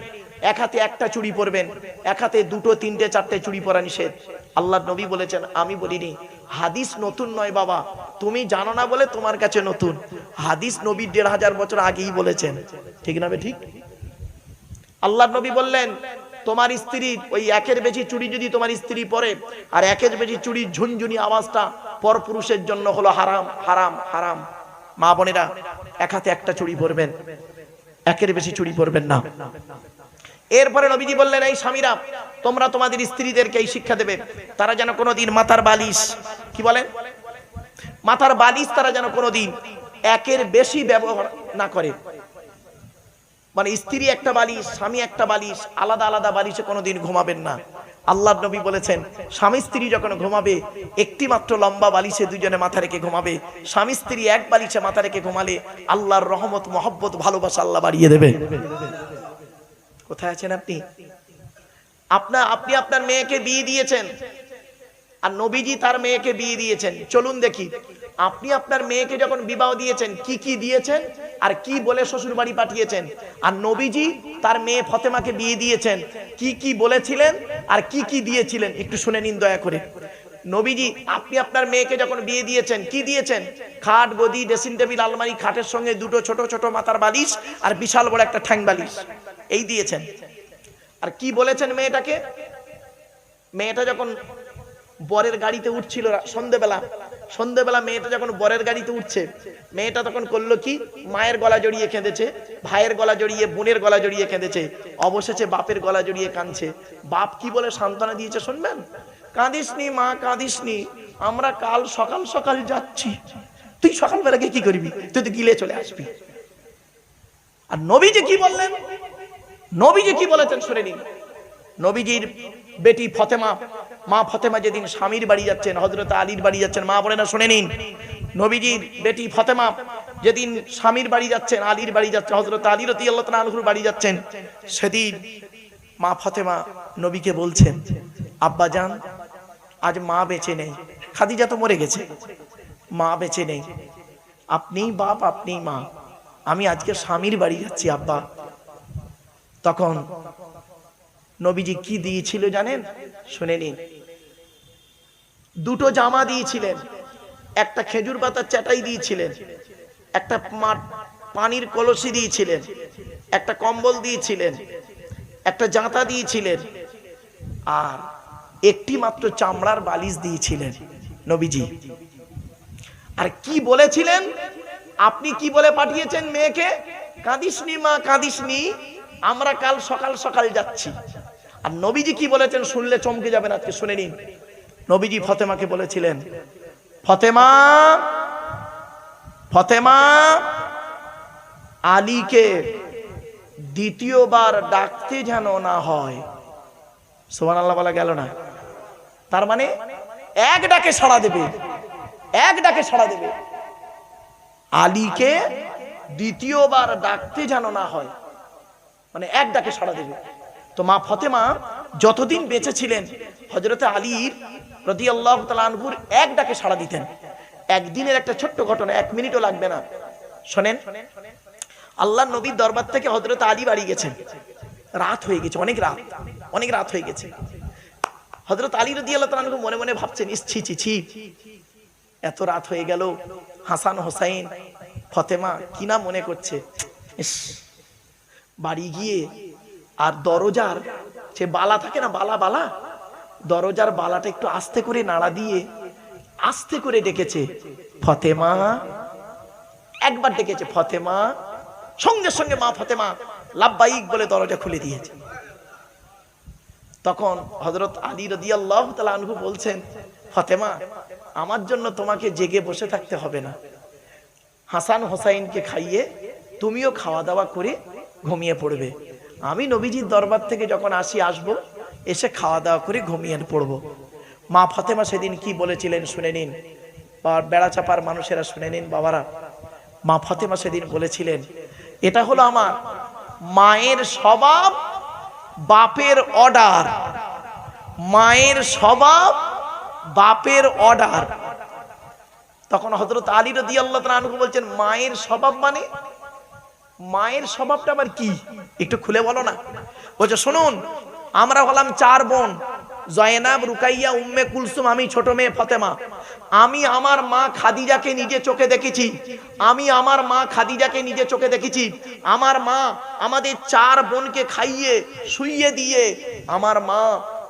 1 হাতে 1টা চুড়ি পরবেন, 1 হাতে 2, 3, 4টে চুড়ি পরা নিষেধ। আল্লাহর নবী বলেছেন, আমি বলিনি, হাদিস নতুন নয় বাবা, তুমি জানো না বলে তোমার কাছে নতুন। হাদিস নবী 1500 বছর আগেই বলেছেন, ঠিক না? ঠিক। আল্লাহর নবী বললেন তোমার স্ত্রী ওই 1-এর বেশি চুড়ি যদি তোমার স্ত্রী পরে, আর 1-এর বেশি চুড়ির ঝুনঝুনি আওয়াজটা পরপুরুষের জন্য হলো হারাম, হারাম, হারাম। মা বোনেরা 1 হাতে 1টা চুড়ি পরবেন, 1-এর বেশি চুড়ি পরবেন না। এরপরে নবীজি বললেন এই স্বামীরা তোমরা তোমাদের স্ত্রীদেরকে এই শিক্ষা দেবে, তারা যেন কোনোদিন মাথার বালিশ, কি বলেন, মাথার বালিশ তারা যেন কোনোদিন 1-এর বেশি ব্যবহার না করে। মানে স্ত্রী একটা বালিশ, স্বামী একটা বালিশ, আলাদা আলাদা বালিশে কোনোদিন ঘুমাবেন না। আল্লাহর নবী বলেছেন স্বামী স্ত্রী যখন ঘুমাবে একটি মাত্র লম্বা বালিশে দুজনে মাথা রেখে ঘুমাবে। স্বামী স্ত্রী এক বালিশে মাথা রেখে ঘুমালে আল্লাহর রহমত, মহব্বত, ভালোবাসা আল্লাহ বাড়িয়ে দেবে। কোথায় আছেন আপনি? আপনি আপনার মেয়েকে বিয়ে দিয়েছেন, আর নবীজি তার মেয়েকে বিয়ে দিয়েছেন। চলুন দেখি আপনি আপনার মেয়েকে যখন বিবাহ দিয়েছেন কি কি দিয়েছেন আর কি বলে শ্বশুর বাড়ি পাঠিয়েছেন, আর নবীজি তার মেয়ে ফতেমাকে বিয়ে দিয়েছেন কি কি বলেছিলেন আর কি কি দিয়েছিলেন, একটু শুনে নিন দয়া করে। নবীজি আপনি আপনার মেয়েকে যখন বিয়ে দিয়েছেন কি দিয়েছেন? খাট, গদি, ড্রেসিং টেবিল, আলমারি, খাটের সঙ্গে দুটো ছোট ছোট মাথার বালিশ আর বিশাল বড় একটা ঠ্যাং বালিশ, এই দিয়েছেন। আর কি বলেছেন মেয়েটাকে? মেয়েটা যখন বরের গাড়িতে উঠছিল সন্ধ্যেবেলা মেয়েটা যখন বরের গাড়িতে উঠছে, মেয়েটা তখন করলো কি? মায়ের গলা জড়িয়ে কেঁদেছে, ভাইয়ের গলা জড়িয়ে, বোনের গলা জড়িয়ে কেঁদেছে, অবশেষে বাপের গলা জড়িয়ে কাঁদছে। বাপ কি বলে সান্ত্বনা দিয়েছে শুনবেন? কাঁদিসনি মা, কাঁদিসনি, আমরা কাল সকাল সকাল যাচ্ছি। তুই সকালবেলা কি করবি? তুই তো গিলে চলে আসবি। আর নবীজি কি বললেন? নবীজি কি বলেছেন শুনে নিন। নবীজির বেটি ফতেমা, মা ফতেমা যেদিন স্বামীর বাড়ি যাচ্ছেন, হযরত আলীর বাড়ি যাচ্ছেন, মা বলে না শুনে নিন, নবীজির বেটি ফতেমা যেদিন স্বামীর বাড়ি যাচ্ছেন, আলীর বাড়ি যাচ্ছেন, হযরত আলী রাদিয়াল্লাহু তাআলা আনহুর বাড়ি যাচ্ছেন, সেদিন মা ফতেমা নবীকে বলছেন, আব্বা জান আজ মা বেঁচে নেই, খাদিজা তো মরে গেছে, মা বেঁচে নেই, আপনিই বাপ আপনিই মা, আমি আজকে স্বামীর বাড়ি যাচ্ছি আব্বা। তখন নবীজি কি দিয়েছিল জানেন? শুনে নিন। দুটো জামা দিয়েছিলেন, একটা খেজুর পাতার চাটাই দিয়েছিলেন, একটা পানির কলসি দিয়েছিলেন, একটা কম্বল দিয়েছিলেন, একটা জাঁতা দিয়েছিলেন, আর একটি মাত্র চামড়ার বালিশ দিয়েছিলেন নবীজি। আর কি বলেছিলেন? আপনি কি বলে পাঠিয়েছেন মেয়েকে? কাঁদিসনি মা, কাঁদিসনি, আমরা কাল সকাল সকাল যাচ্ছি। আর নবীজি কি বলেছেন শুনলে চমকে যাবেন আজকে, শুনে নিন। নবীজি ফতেমাকে বলেছিলেন, ফতেমা, ফতেমা, আলীকে দ্বিতীয়বার ডাকতে যেন না হয়। সুবহানাল্লাহ বলা গেল না? তার মানে এক ডাকে সাড়া দেবে, এক ডাকে সাড়া দেবে। আলীকে দ্বিতীয়বার ডাকতে যেন না হয়, মানে এক ডাকে সাড়া দেবে। তো মা ফতেমা যতদিন বেঁচে ছিলেন হযরত আলীর রাদিয়াল্লাহু তাআলা আনহুর এক ডাকে সাড়া দিতেন। একদিনের একটা ছোট্ট ঘটনা, 1 মিনিটও লাগবে না, শোনেন। আল্লাহর নবীর দরবার থেকে হযরত আলী বাড়ি গেছেন, রাত হয়ে গেছে, অনেক রাত হয়ে গেছে। হযরত আলী রাদিয়াল্লাহু তাআলা আনহু মনে মনে ভাবছেন, ছি ছি ছি, এত রাত হয়ে গেল, হাসান হোসাইন ফতেমা কি না মনে করছে, বাড়ি গিয়ে আর দরজার যে বালা থাকে না, বালা, দরজার বালাটা একটু আস্তে করে নাড়া দিয়ে আস্তে করে ডেকেছে, ফতেমা। একবার ডেকেছে ফতেমা, সঙ্গে সঙ্গে মা ফতেমা লাব্বাইক বলে দরজা খুলে দিয়েছে। তখন হযরত আলী রাদিয়াল্লাহু তাআলা আনহু বলছেন, ফতেমা, আমার জন্য তোমাকে জেগে বসে থাকতে হবে না, হাসান হোসাইনকে খাইয়ে তুমিও খাওয়া দাওয়া করে ঘুমিয়ে পড়বে। আমি নবীজির দরবার থেকে যখন আসবো, এসে খাওয়া দাওয়া করে ঘুমিয়ে পড়বো। মা ফতেমা সেদিন কি বলেছিলেন শুনে নিন, আর বেড়া চাপার মানুষেরা শুনে নিন বাবারা। মা ফতেমা সেদিন বলেছিলেন, এটা হলো আমার মায়ের স্বভাব, বাপের অর্ডার, মায়ের স্বভাব, বাপের অর্ডার। তখন হযরত আলী রাদিয়াল্লাহু তাআলা আনহু বলছেন, মায়ের স্বভাব মানে? মায়ের স্বভাবটা আবার কি, একটু খুলে বলো না। বলছে, শুনুন, আমরা হলাম 4 বোন, জয়নাব, রুকাইয়া, উম্মে কুলসুম, আমি ছোট মেয়ে ফতেমা। আমি আমার মা খাদিজাকে নিজে চোখে দেখেছি, আমি আমার মা খাদিজাকে নিজে চোখে দেখেছি। আমার মা আমাদের 4 বোনকে খাইয়ে শুইয়ে দিয়ে আমার মা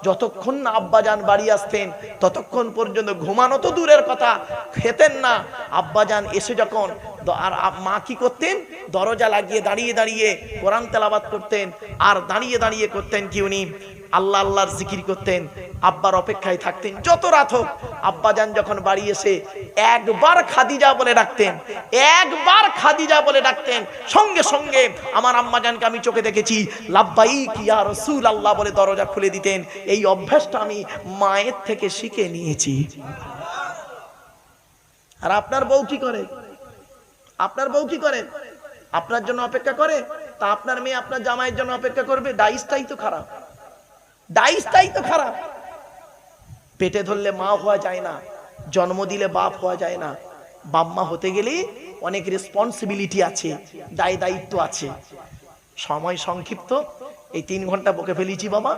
যতক্ষণ না আব্বাজান বাড়ি আসতেন ততক্ষণ পর্যন্ত ঘুমানো তো দূরের কথা, খেতেন না। আব্বাজান এসে যখন, আর মা কি করতেন, দরজা লাগিয়ে দাঁড়িয়ে দাঁড়িয়ে কোরআন তেলাওয়াত করতেন, আর দাঁড়িয়ে দাঁড়িয়ে করতেন কি, উনি আল্লাহ আল্লাহর জিকির করতেন, আব্বার অপেক্ষায় থাকতেন। যত রাত হোক আব্বাজান যখন বাড়ি এসে একবার খাদিজা বলে ডাকতেন, একবার খাদিজা বলে ডাকতেন, সঙ্গে সঙ্গে আমার আম্মাজানকে আমি চোখে দেখেছি লাব্বাইক ইয়া রাসূলুল্লাহ বলে দরজা খুলে দিতেন। এই অভ্যাসটা আমি মায়ের থেকে শিখে নিয়েছি। আর আপনার বউ কি করে? আপনার বউ কি করে? আপনার জন্য অপেক্ষা করে? তা আপনার মেয়ে আপনার জামাইয়ের জন্য অপেক্ষা করবে? ডাইসটাই তো খারাপ, ডাইসটাই তো খারাপ। পেটে ধরলে মা হওয়া যায় না, জন্ম দিলে বাপ হওয়া যায় না। বাপ মা হতে গেলে অনেক রেসপন্সিবিলিটি আছে, দায় দায়িত্ব আছে। সময় সংক্ষিপ্ত, এই 3 ঘন্টা বকে ফেলেছি বাবা,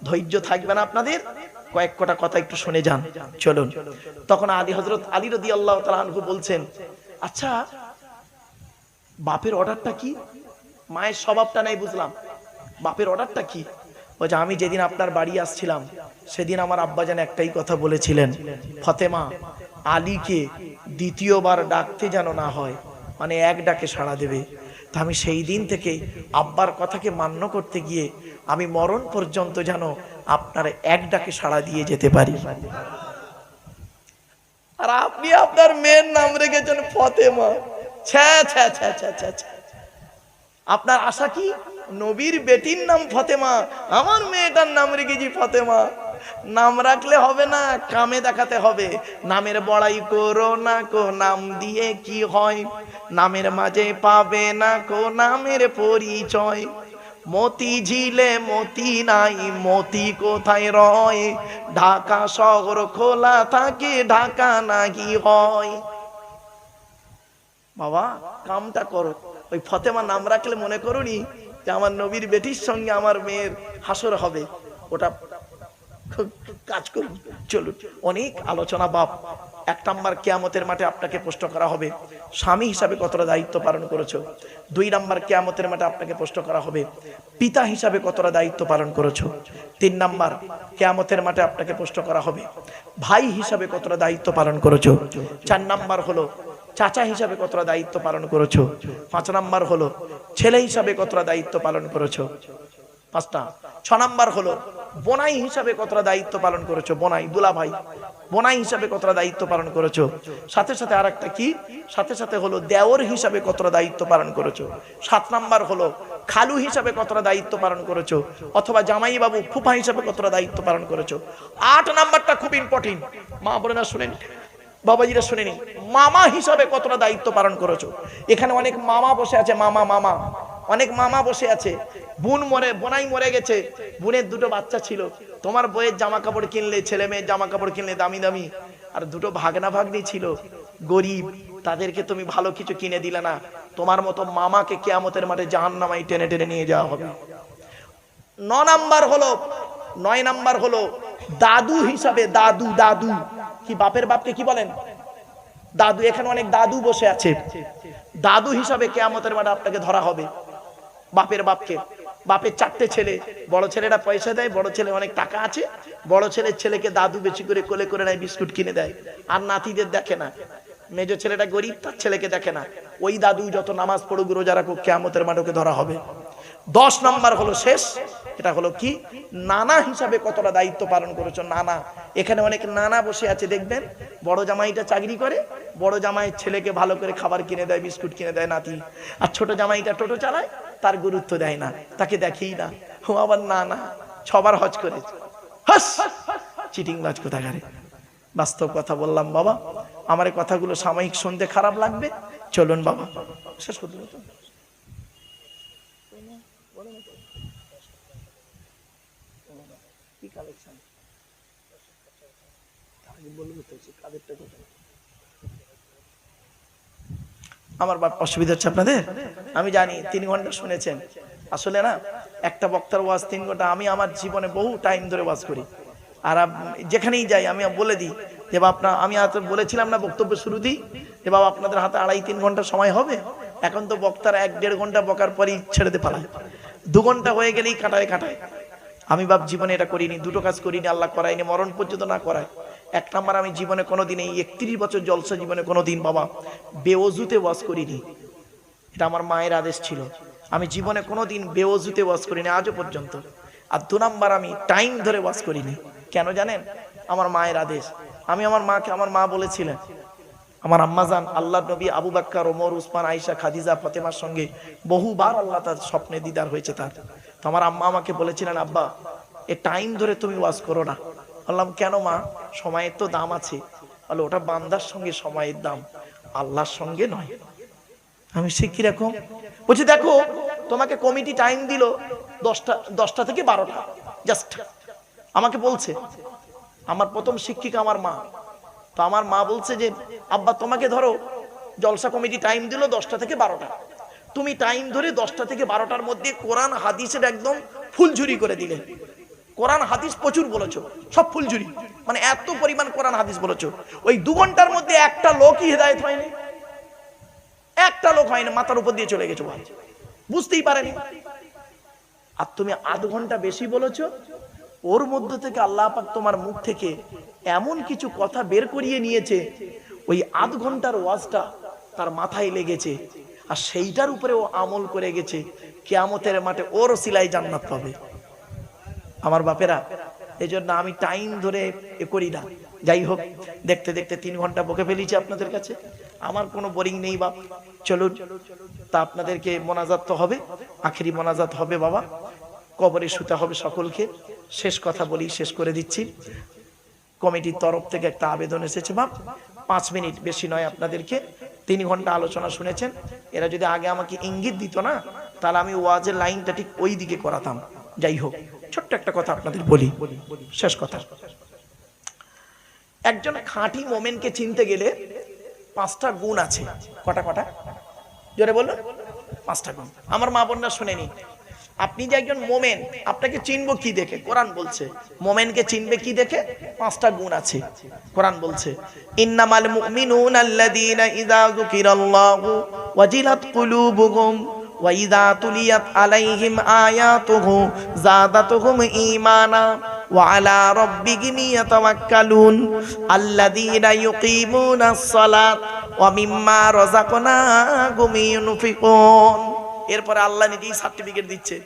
ধৈর্য থাকবে না আপনাদের। কয়েক কটা কথা একটু শুনে যান, চলুন। তখন হযরত আলী রাদিয়াল্লাহু তাআলা আনহু বলছেন, আচ্ছা বাপের অর্ডারটা কি? মায়ের স্বভাবটা নাই বুঝলাম, বাপের অর্ডারটা কি? বলছে, আমি যেদিন আপনার বাড়ি আসছিলাম সেদিন আমার আব্বাজান একটাই কথা বলেছিলেন, ফাতেমা আলীকে দ্বিতীয়বার ডাকতে যেন না হয়, মানে এক ডাকে সাড়া দেবে। তা আমি সেই দিন থেকে আব্বার কথাকে মান্য করতে গিয়ে আমি মরণ পর্যন্ত যেন আপনার এক ডাকে সাড়া দিয়ে যেতে পারি। আর আপনি আপনার মেয়ের নাম রেখেছেন ফাতেমা। আপনার আশা কি? নবীর বেটির নাম ফাতেমা, আমার মেয়েটার নাম রেখেছি ফাতেমা। নাম রাখলে হবে না, কামে দেখাতে হবে। নামের বড়াই করো না কো, নাম দিয়ে কি হয়? নামের মাঝে পাবে না কো নামের পরিচয়। মতি ঝিলে মতি নাই, মতি কোথায় রয়? ঢাকা শহর খোলা থাকে, ঢাকা নাকি হয়। বাবা কামটা করো। ওই ফাতেমা নাম রাখলে মনে করুনি যে আমার নবীর বেটির সঙ্গে আমার মেয়ের হাসর হবে। ওটা কাজ করুন, চলুন। অনেক আলোচনা বাপ। 1 নাম্বার, কিয়ামতের মাঠে আপনাকে প্রশ্ন করা হবে স্বামী হিসাবে কতটা দায়িত্ব পালন করেছো। 2 নাম্বার, কিয়ামতের মাঠে আপনাকে প্রশ্ন করা হবে পিতা হিসাবে কতটা দায়িত্ব পালন করেছো। 3 নাম্বার, কিয়ামতের মাঠে আপনাকে প্রশ্ন করা হবে ভাই হিসাবে কতটা দায়িত্ব পালন করেছো। 4 নাম্বার হলো চাচা হিসাবে কতটা দায়িত্ব পালন করেছো। 5 নাম্বার হলো ছেলে হিসাবে কতটা দায়িত্ব পালন করেছো। 5টা। 6 নাম্বার হলো বোনাই হিসাবে কতটা দায়িত্ব পালন করেছো। বোনাই, দুলা ভাই, বোনাই হিসাবে কতটা দায়িত্ব পালন করেছো। সাথে সাথে আরেকটা কি, সাথে সাথে হলো দেওর হিসাবে কতটা দায়িত্ব পালন করেছো। 7 নাম্বার হলো খালু হিসাবে কতটা দায়িত্ব পালন করেছো, অথবা জামাই বাবু ফুফা হিসাবে কতটা দায়িত্ব পালন করেছো। 8 নাম্বারটা খুব ইম্পর্টেন্ট, মা বোনেরা শুনেন, বাবাজিরা শুনেনি, মামা হিসাবে কতটা দায়িত্ব পালন করেছো। এখানে অনেক মামা বসে আছে, মামা মামা, অনেক মামা বসে আছে। বোনাই মরে গেছে, বোনের 2টো বাচ্চা ছিল। তোমার বইয়ের জামা কাপড় কিনলে, ছেলে মেয়ের জামা কাপড় কিনলে দামি দামি, আর 2টো ভাগনা ভাগ্নি ছিল গরিব, তাদেরকে তুমি ভালো কিছু কিনে দিলে না। তোমার মতো মামাকে কিয়ামতের মাঠে জাহান্নামায় টেনে টেনে নিয়ে যাওয়া হবে। 9 নাম্বার হলো দাদু হিসাবে, দাদু দাদু কি, বাপের বাপকে কি বলেন? দাদু। এখানে অনেক দাদু বসে আছে। দাদু হিসাবে কিয়ামতের মাঠে আপনাকে ধরা হবে। বাপের বাপকে, বাপের 4টে ছেলে, বড় ছেলেটা পয়সা দেয়, বড় ছেলে অনেক টাকা আছে, বড় ছেলের ছেলেকে দাদু বেশি করে কোলে করে নেয়, বিস্কুট কিনে দেয়, আর নাতিদের দেখে না। মেজো ছেলেটা গরিব, তার ছেলেকে দেখে না। ওই দাদু যত নামাজ পড়ুক, রোজা রাখুক, কিয়ামতের মাঠে ওকে ধরা হবে। 10 নাম্বার হলো শেষ, এটা হলো কি, নানা হিসাবে কতটা দায়িত্ব পালন করেছো। নানা, এখানে অনেক নানা বসে আছে, দেখবেন বড় জামাইটা চাকরি করে, বড় জামাইয়ের ছেলেকে ভালো করে খাবার কিনে দেয়, বিস্কুট কিনে দেয় নাতি, আর ছোট জামাইটা টোটো চালায়, তার গুরুত্ব দেয় না, তাকে দেখেই না। ও আবার নানা 6 বার হজ করেছে, হাস চিটিং বাজ কোথাকারে। বাস্তব কথা বললাম বাবা, আমার এই কথাগুলো সাময়িক শুনতে খারাপ লাগবে, চলুন বাবা শেষ করতে। আমার বাপ অসুবিধা হচ্ছে আপনাদের, আমি জানি 3 ঘন্টা শুনেছেন। আসলে না, একটা বক্তার ওয়াজ 3 ঘন্টা, আমি আমার জীবনে বহু টাইম ধরে ওয়াজ করি। আর যেখানেই যাই আমি বলে দিই যে বাবা, আমি বলেছিলাম না বক্তব্য শুরুতেই যে বাবা আপনাদের হাতে 2.5-3 ঘন্টা সময় হবে। এখন তো বক্তারা 1-1.5 ঘন্টা বকার পরই ছেড়ে দিয়ে পালায়, 2 ঘন্টা হয়ে গেলেই কাটায়। আমি বাপ জীবনে এটা করিনি, 2টো কাজ করিনি, আল্লাহ করায়নি, মরণ পর্যন্ত না করায়। 1 নাম্বার, আমি জীবনে কোনোদিন, এই 31 বছর জলসা জীবনে কোনোদিন বাবা বেওজুতে ওয়াজ করিনি, এটা আমার মায়ের আদেশ ছিল। আমি জীবনে কোনোদিন বেওজুতে ওয়াজ করিনি আজও পর্যন্ত। আর 2 নাম্বার, আমি টাইম ধরে ওয়াজ করিনি। কেন জানেন? আমার মায়ের আদেশ। আমি আমার মাকে, আমার মা বলেছিলেন আমার আম্মাজান আল্লাহর নবী আবু বকর, ওমর, উসমান, আয়েশা, খাদিজা, ফাতেমার সঙ্গে বহুবার আল্লাহ তার স্বপ্নে দিদার হয়েছে তার। তো আমার আম্মা আমাকে বলেছিলেন, আব্বা এ টাইম ধরে তুমি ওয়াজ করো না। বললাম কেন মা? সময়ের তো দাম আছে। বলে ওটা বান্দার সঙ্গে সময়ের দাম, আল্লাহর সঙ্গে নয়। আমি সে কিরকম? বলছি দেখো তোমাকে কমিটি টাইম দিল 10টা থেকে 12টা, জাস্ট আমাকে বলছে। আমার প্রথম শিক্ষিকা আমার মা। তো আমার মা বলছে যে আব্বা তোমাকে ধরো জলসা কমিটি টাইম দিল 10টা থেকে 12টা, তুমি টাইম ধরে 10টা থেকে 12টার মধ্যে কোরআন হাদিসের একদম ফুলঝুরি করে দিলে। কোরআন হাদিস প্রচুর বলেছো, সব ফুলঝুরি, মানে এত পরিমাণ কোরআন হাদিস বলেছো। ওই 2 ঘন্টার মধ্যে একটা লোকই হেদায়েত হয়নি, একটা লোক হয়নি, মাথার উপর দিয়ে চলে গেছে, বুঝতেই পারেনি। আর তুমি আধ ঘন্টা বেশি বলেছো, ওর মধ্য থেকে আল্লাহ পাক তোমার মুখ থেকে এমন কিছু কথা বের করিয়ে নিয়েছে, ওই আধ ঘন্টার ওয়াজটা তার মাথায় লেগেছে, আর সেইটার উপরে ও আমল করে গেছে। কিয়ামতের মাঠে ওর সিলাই জান্নাত পাবে। আমার বাপেরা, এই জন্য আমি টাইম ধরে এ করি না। যাই হোক, দেখতে দেখতে 3 ঘন্টা বকে ফেলেছি আপনাদের কাছে। আমার কোনো বোরিং নেই বাপ, চলুন। তা আপনাদেরকে মোনাজাত তো হবে, আখেরি মোনাজাত হবে বাবা, কবরে শুতে হবে সকলকে। শেষ কথা বলি, শেষ করে দিচ্ছি। কমিটির তরফ থেকে একটা আবেদন এসেছে বাপ, 5 মিনিট, বেশি নয়। আপনাদেরকে 3 ঘন্টা আলোচনা শুনেছেন, এরা যদি আগে আমাকে ইঙ্গিত দিত না, তাহলে আমি ওয়াজের লাইনটা ঠিক ওই দিকে করাতাম। যাই হোক, ছোট্ট একটা কথা আপনাদের বলি, শেষ কথা। একজন খাঁটি মোমেনকে চিনতে গেলে 5টা গুণ আছে। কটা কটা? জোরে বলুন। 5টা গুণ। আমার মা বোনরা শুনেনি। আপনি যে একজন মোমেন, আপনাকে চিনবো কি দেখে? কোরআন বলছে মোমেনকে চিনবে কি দেখে? 5টা গুণ আছে। কোরআন বলছে ইন্নামাল মুমিনুনা আল্লাযীনা ইযা যুকিরাল্লাহু ওয়াজিলাত কুলুবুহুম ওয়া ইযা তুলিয়াত আলাইহিম আয়াতুহু যাদাতুহুম ঈমানা ওয়া আলা রাব্বিহিম ইয়াতাওয়াক্কালুন আল্লাযীনা ইউকিমুনাস সালাত ওয়া মিম্মা রাযাকনাহুম ইউনফিকুন। এরপরে আল্লাহ নিজেই সার্টিফিকেট দিচ্ছে,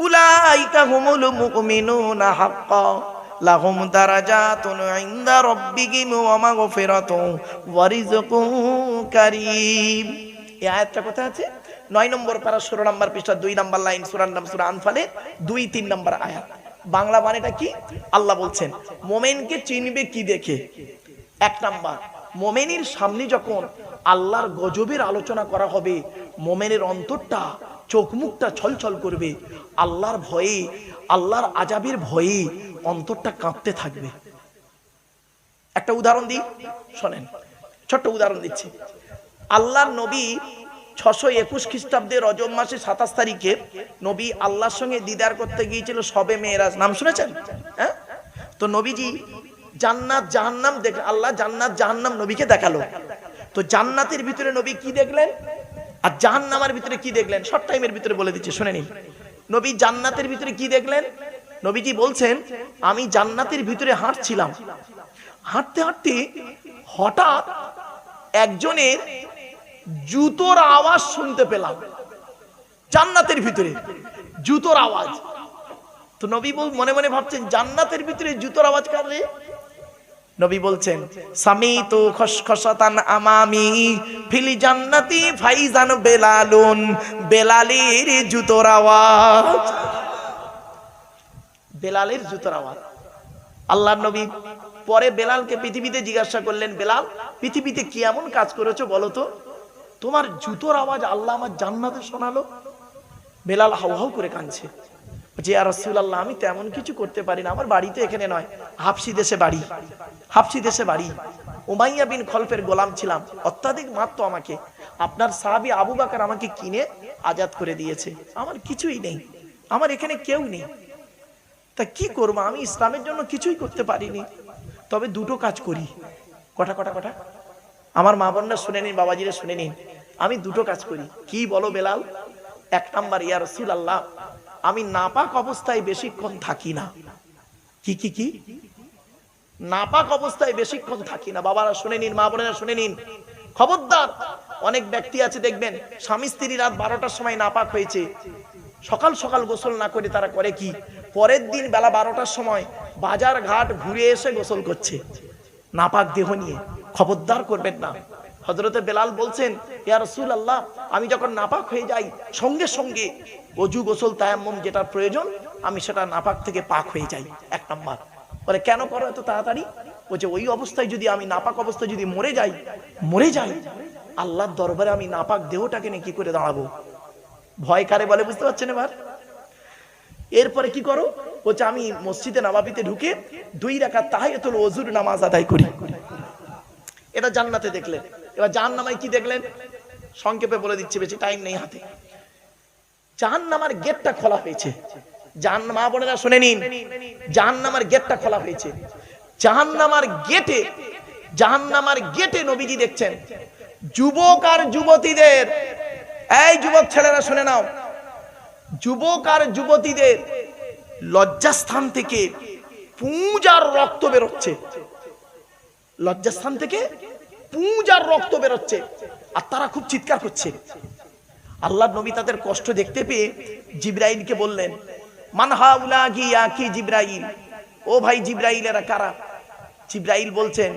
উলাইকা হুমুল মুমিনুনা হাক্কা লাহুম দারাজাতুন ইনদা রাব্বিহিম ওয়া মাগফিরাতুন ওয়া রিজকুন কারীম। এই আয়াতটা কোথায় আছে? 9 নম্বর পারা 16 নম্বর পৃষ্ঠা 2 নম্বর লাইন, সূরার নাম সূরা আনফালে 2-3 নম্বর আয়াত। বাংলা মানেটা কি? আল্লাহ বলছেন মুমিনকে চিনবে কি দেখে? 1 নাম্বার, মুমিনের সামনে যখন আল্লাহর গজবের আলোচনা করা হবে, মুমিনের অন্তরটা, চোখ মুখটা ছলছল করবে, আল্লাহর ভয়ে, আল্লাহর আযাবের ভয়ে অন্তরটা কাঁপতে থাকবে। একটা উদাহরণ দিই, শোনেন, ছোট্ট উদাহরণ দিচ্ছি। আল্লাহর নবী 621 খ্রিস্টাব্দে রজব মাসে 27 তারিখে নবী আল্লাহর সঙ্গে দিদার করতে গিয়েছিল শবে মেরাজ। নাম শুনেছেন? হ্যাঁ। তো নবীজি জান্নাত জাহান্নাম দেখে, আল্লাহ জান্নাত জাহান্নাম নবীকে দেখালো। তো জান্নাতের ভিতরে নবী কি দেখলেন আর জাহান্নামের ভিতরে কি দেখলেন, শর্ট টাইমের ভিতরে বলে দিচ্ছি, শুনে নিন। নবী জান্নাতের ভিতরে কি দেখলেন? নবীজি বলছেন, আমি জান্নাতের ভিতরে হাঁটছিলাম, হাঁটতে হাঁটতে হঠাৎ একজনের জুতোর আওয়াজ শুনতে পেলাম। জান্নাতের ভিতরে জুতোর আওয়াজ। তো নবী মনে মনে ভাবছেন, জান্নাতের ভিতরে জুতোর আওয়াজ কার রে? নবী বলছেন, সামিতু খসখসাতান আমামি ফিল জান্নাতি ফাইজান বেলালুন, বেলালের জুতোর আওয়াজ। বেলালের জুতোর আওয়াজ। আল্লাহর নবী পরে বেলালকে পৃথিবীতে জিজ্ঞাসা করলেন, বেলাল পৃথিবীতে কি এমন কাজ করেছো বলো তো, তোমার জুতোর আওয়াজ আল্লাহ আমার জান্নাতে শোনালো? বেলাল হাউ হাউ করে কাঁদছে, যে ইয়া রাসূলুল্লাহ, আমি তেমন কিছু করতে পারি না, আমার বাড়িতে এখানে নয়, হাবশি দেশে বাড়ি, হাবশি দেশে বাড়ি। উমাইয়া বিন খলফের গোলাম ছিলাম, অত্যাধিক মারতো আমাকে, আপনার সাহাবী আবু বকর আমাকে কিনে আজাদ করে দিয়েছে, আমার কিছুই নেই, আমার এখানে কেউ নেই, তা কি করবো? আমি ইসলামের জন্য কিছুই করতে পারিনি, তবে 2টো কাজ করি। কটা কটা কটা? আমার মা বোনরা শুনে নিন, বাবাজিরা শুনে নিন, আমি 2টো কাজ করি। কি বলো বেলাল? 1 নাম্বার, ইয়া রাসূলুল্লাহ, আমি নাপাক অবস্থায় বেশিক্ষণ থাকি না। কি কি কি? নাপাক অবস্থায় বেশিক্ষণ থাকি না। বাবারা শুনে নিন, মা বোনেরা শুনে নিন, খবরদার। অনেক ব্যক্তি আছে দেখবেন, স্বামী স্ত্রী রাত 12টার সময় নাপাক হয়েছে, সকাল সকাল গোসল না করে তারা করে কি, পরের দিন বেলা 12টার সময় বাজার ঘাট ঘুরে এসে গোসল করছে নাপাক দেহ নিয়ে। খবরদার করবেন না। হযরতে বেলাল বলছেন, ইয়া রাসূলুল্লাহ, আমি যখন নাপাক হয়ে যাই সঙ্গে সঙ্গে ওযু গোসল তায়াম্মুম যেটা প্রয়োজন আমি সেটা নাপাক থেকে পাক হয়ে যাই। এক নাম্বার। বলে কেন করো এত তাড়াতাড়ি? বলছে ওই অবস্থায় যদি আমি নাপাক অবস্থায় যদি মরে যাই আল্লাহর দরবারে আমি নাপাক দেহটাকে নিয়ে কি করে দাঁড়াবো? ভয় কারে বলে বুঝতে পারছেন এবার? এরপরে কি করো? বলছে আমি মসজিদে নববীতে ঢুকে 2 রাকাত তাহিয়াতুল ওযুর নামাজ আদায় করি। এটা জান্নাতে দেখলেন। এবার জাহান্নামে কি দেখলেন? সংক্ষেপে বলে দিচ্ছি, বেশি টাইম নেই হাতে। জাহান্নামের গেটটা খোলা হয়েছে। মা বোনেরা শুনে নিন, জাহান্নামের গেটটা খোলা হয়েছে। জাহান্নামের গেটে নবীজি দেখছেন যুবক আর যুবতীদের, এই যুবক ছেলেরা শুনে নাও, যুবক আর যুবতীদের লজ্জাস্থান থেকে পুঁজ আর রক্ত বেরোচ্ছে। লজ্জাস্থান থেকে পুঁজ আর রক্ত বেরোচ্ছে আর তারা খুব চিৎকার করছে। আল্লাহর নবী তাদের কষ্ট দেখতে পেয়ে জিবরাইলকে বললেন, মান হাউলাকি ইয়া কি জিবরাইল, ও ভাই জিবরাইল এরা কারা? জিবরাইল বলছেন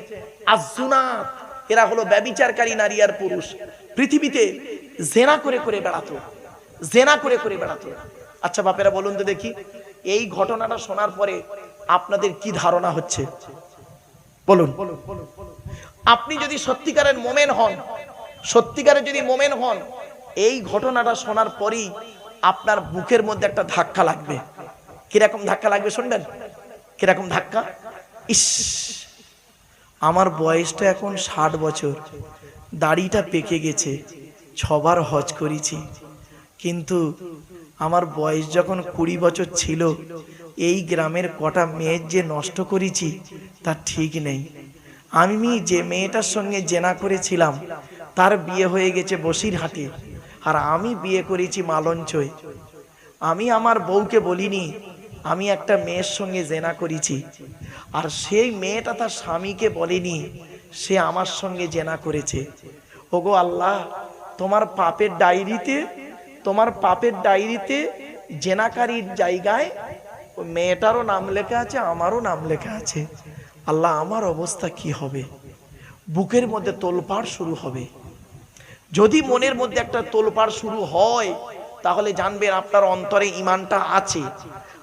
আযুনাত, এরা হলো ব্যভিচারকারী নারী আর পুরুষ, পৃথিবীতে জেনা করে করে বেড়াতো। আচ্ছা বাপেরা বলুন তো দেখি, এই ঘটনাটা শোনার পরে আপনাদের কি ধারণা হচ্ছে বলুন? আপনি যদি সত্যিকারের মোমেন হন, এই ঘটনাটা শোনার পরেই আপনার বুকের মধ্যে একটা ধাক্কা লাগবে। কিরকম ধাক্কা লাগবে শুনবেন? কিরকম ধাক্কা? ইস, আমার বয়সটা এখন 60 বছর, দাড়িটা পেকে গেছে, 6 বার হজ করেছি, কিন্তু আমার বয়স যখন 20 বছর ছিল এই গ্রামের কটা মেয়ের যে নষ্ট করেছি তা ঠিক নেই। আমি যে মেয়েটার সঙ্গে জেনা করেছিলাম তার বিয়ে হয়ে গেছে বসিরহাটে, আর আমি বিয়ে করেছি মালঞ্চয়। আমি আমার বউকে বলিনি আমি একটা মেয়ের সঙ্গে জেনা করেছি, আর সেই মেয়েটা তার স্বামীকে বলেনি সে আমার সঙ্গে জেনা করেছে। ওগো আল্লাহ, তোমার পাপের ডায়েরিতে জেনাকারীর জায়গায় মেয়েটারও নাম লেখা আছে, আমারও নাম লেখা আছে। আল্লাহ, আমার অবস্থা কি হবে? বুকের মধ্যে তোলপাড় শুরু হবে। যদি মনের মধ্যে একটা তোলপাড় শুরু হয় তাহলে জানবেন আপনার অন্তরে ঈমানটা আছে।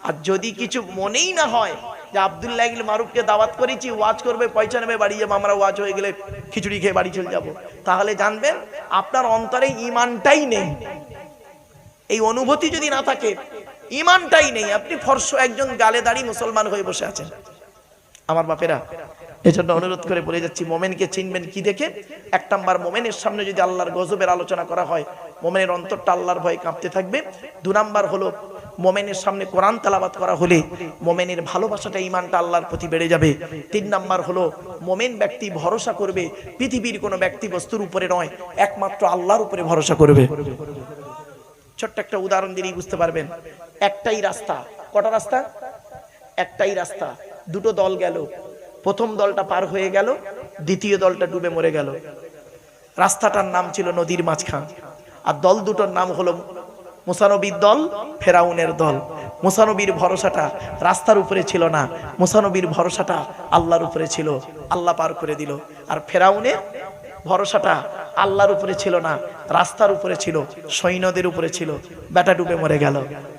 আর যদি কিছু মনেই না হয় যে আব্দুল্লাহ ইবনে মারুফকে দাওয়াত করেছি, ওয়াজ করবে, পয়সা নেবে, বাড়ি যাবো, আমরা ওয়াজ হয়ে গেলে খিচুড়ি খেয়ে বাড়ি চলে যাব, তাহলে জানবেন আপনার অন্তরে ঈমানটাই নেই। এই অনুভূতি যদি না থাকে, ঈমানটাই নেই, আপনি ফর্স একজন গালে দাড়ি মুসলমান হয়ে বসে আছেন। আমার বাপেরা, এজন্য অনুরোধ করে বলে যাচ্ছি, মোমেনকে চিনবেন কি দেখে? 1 নাম্বার, মোমেনের সামনে যদি আল্লাহর গজবের আলোচনা করা হয় মোমেনের অন্তরটা আল্লাহর ভয়ে কাঁপতে থাকবে। 2 নাম্বার হলো মোমেনের সামনে কোরআন তেলাওয়াত করা হলে মোমেনের ভালোবাসাটা, ঈমানটা আল্লাহর প্রতি বেড়ে যাবে। 3 নাম্বার হলো মোমেন ব্যক্তি ভরসা করবে পৃথিবীর কোনো ব্যক্তি বস্তুর উপরে নয়, একমাত্র আল্লাহর উপরে ভরসা করবে। ছোট্ট একটা উদাহরণ দিলেই বুঝতে পারবেন। একটাই রাস্তা, কটা রাস্তা? একটাই রাস্তা, 2টো দল গেল, প্রথম দলটা পার হয়ে গেল, দ্বিতীয় দলটা ডুবে মরে গেল। রাস্তাটার নাম ছিল নদীর মাঝখান, আর দল দুটোর নাম হলো মুসা নবীর দল, ফেরাউনের দল। মুসা নবীর ভরসাটা রাস্তার উপরে ছিল না, মুসা নবীর ভরসাটা আল্লাহর উপরে ছিল, আল্লাহ পার করে দিল। আর ফেরাউনের ভরসাটা আল্লাহর উপরে ছিল না, রাস্তার উপরে ছিল, সৈন্যদের উপরে ছিল, বেটা ডুবে মরে গেল।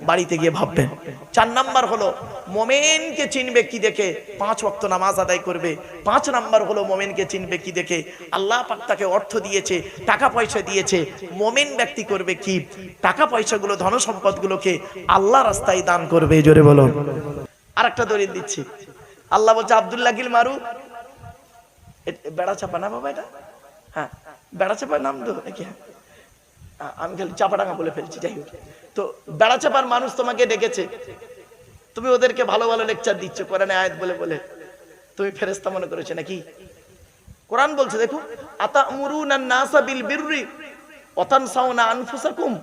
বাড়িতে গিয়ে ভাববেন। 4 নাম্বার হলো মোমেনকে চিনবে কি দেখে? 5 ওয়াক্ত নামাজ আদায় করবে। 5 নাম্বার হলো মোমেনকে চিনবে কি দেখে? আল্লাহ পাক তাকে অর্থ দিয়েছে, টাকা পয়সা দিয়েছে, মোমেন ব্যক্তি করবে কি? টাকা পয়সাগুলো, ধন সম্পদগুলোকে আল্লাহ রাস্তায় দান করবে। জোরে বলো। আরেকটা দলিল দিচ্ছি। আল্লাহ বলছে আব্দুল্লাহ ইবনে মারুফ, বেড়া চাপা না বাবা, এটা হ্যাঁ বেড়া চাপার নাম তো নাকি? আমি খালি চাপাডাঙ্গা বলে ফেলছি, যাই হোক। তো বেড়া চাপার মানুষ তোমাকে ডেকেছে, তুমি ওদেরকে ভালো ভালো লেকচার দিচ্ছ কোরআনে আয়াত বলে বলে, তুমি ফেরেশতা মনে করেছো নাকি? কোরআন বলছে দেখো, আতামুরুনান নাসা বিল বিররি ওয়া তানসাউনা আনফুসাকুম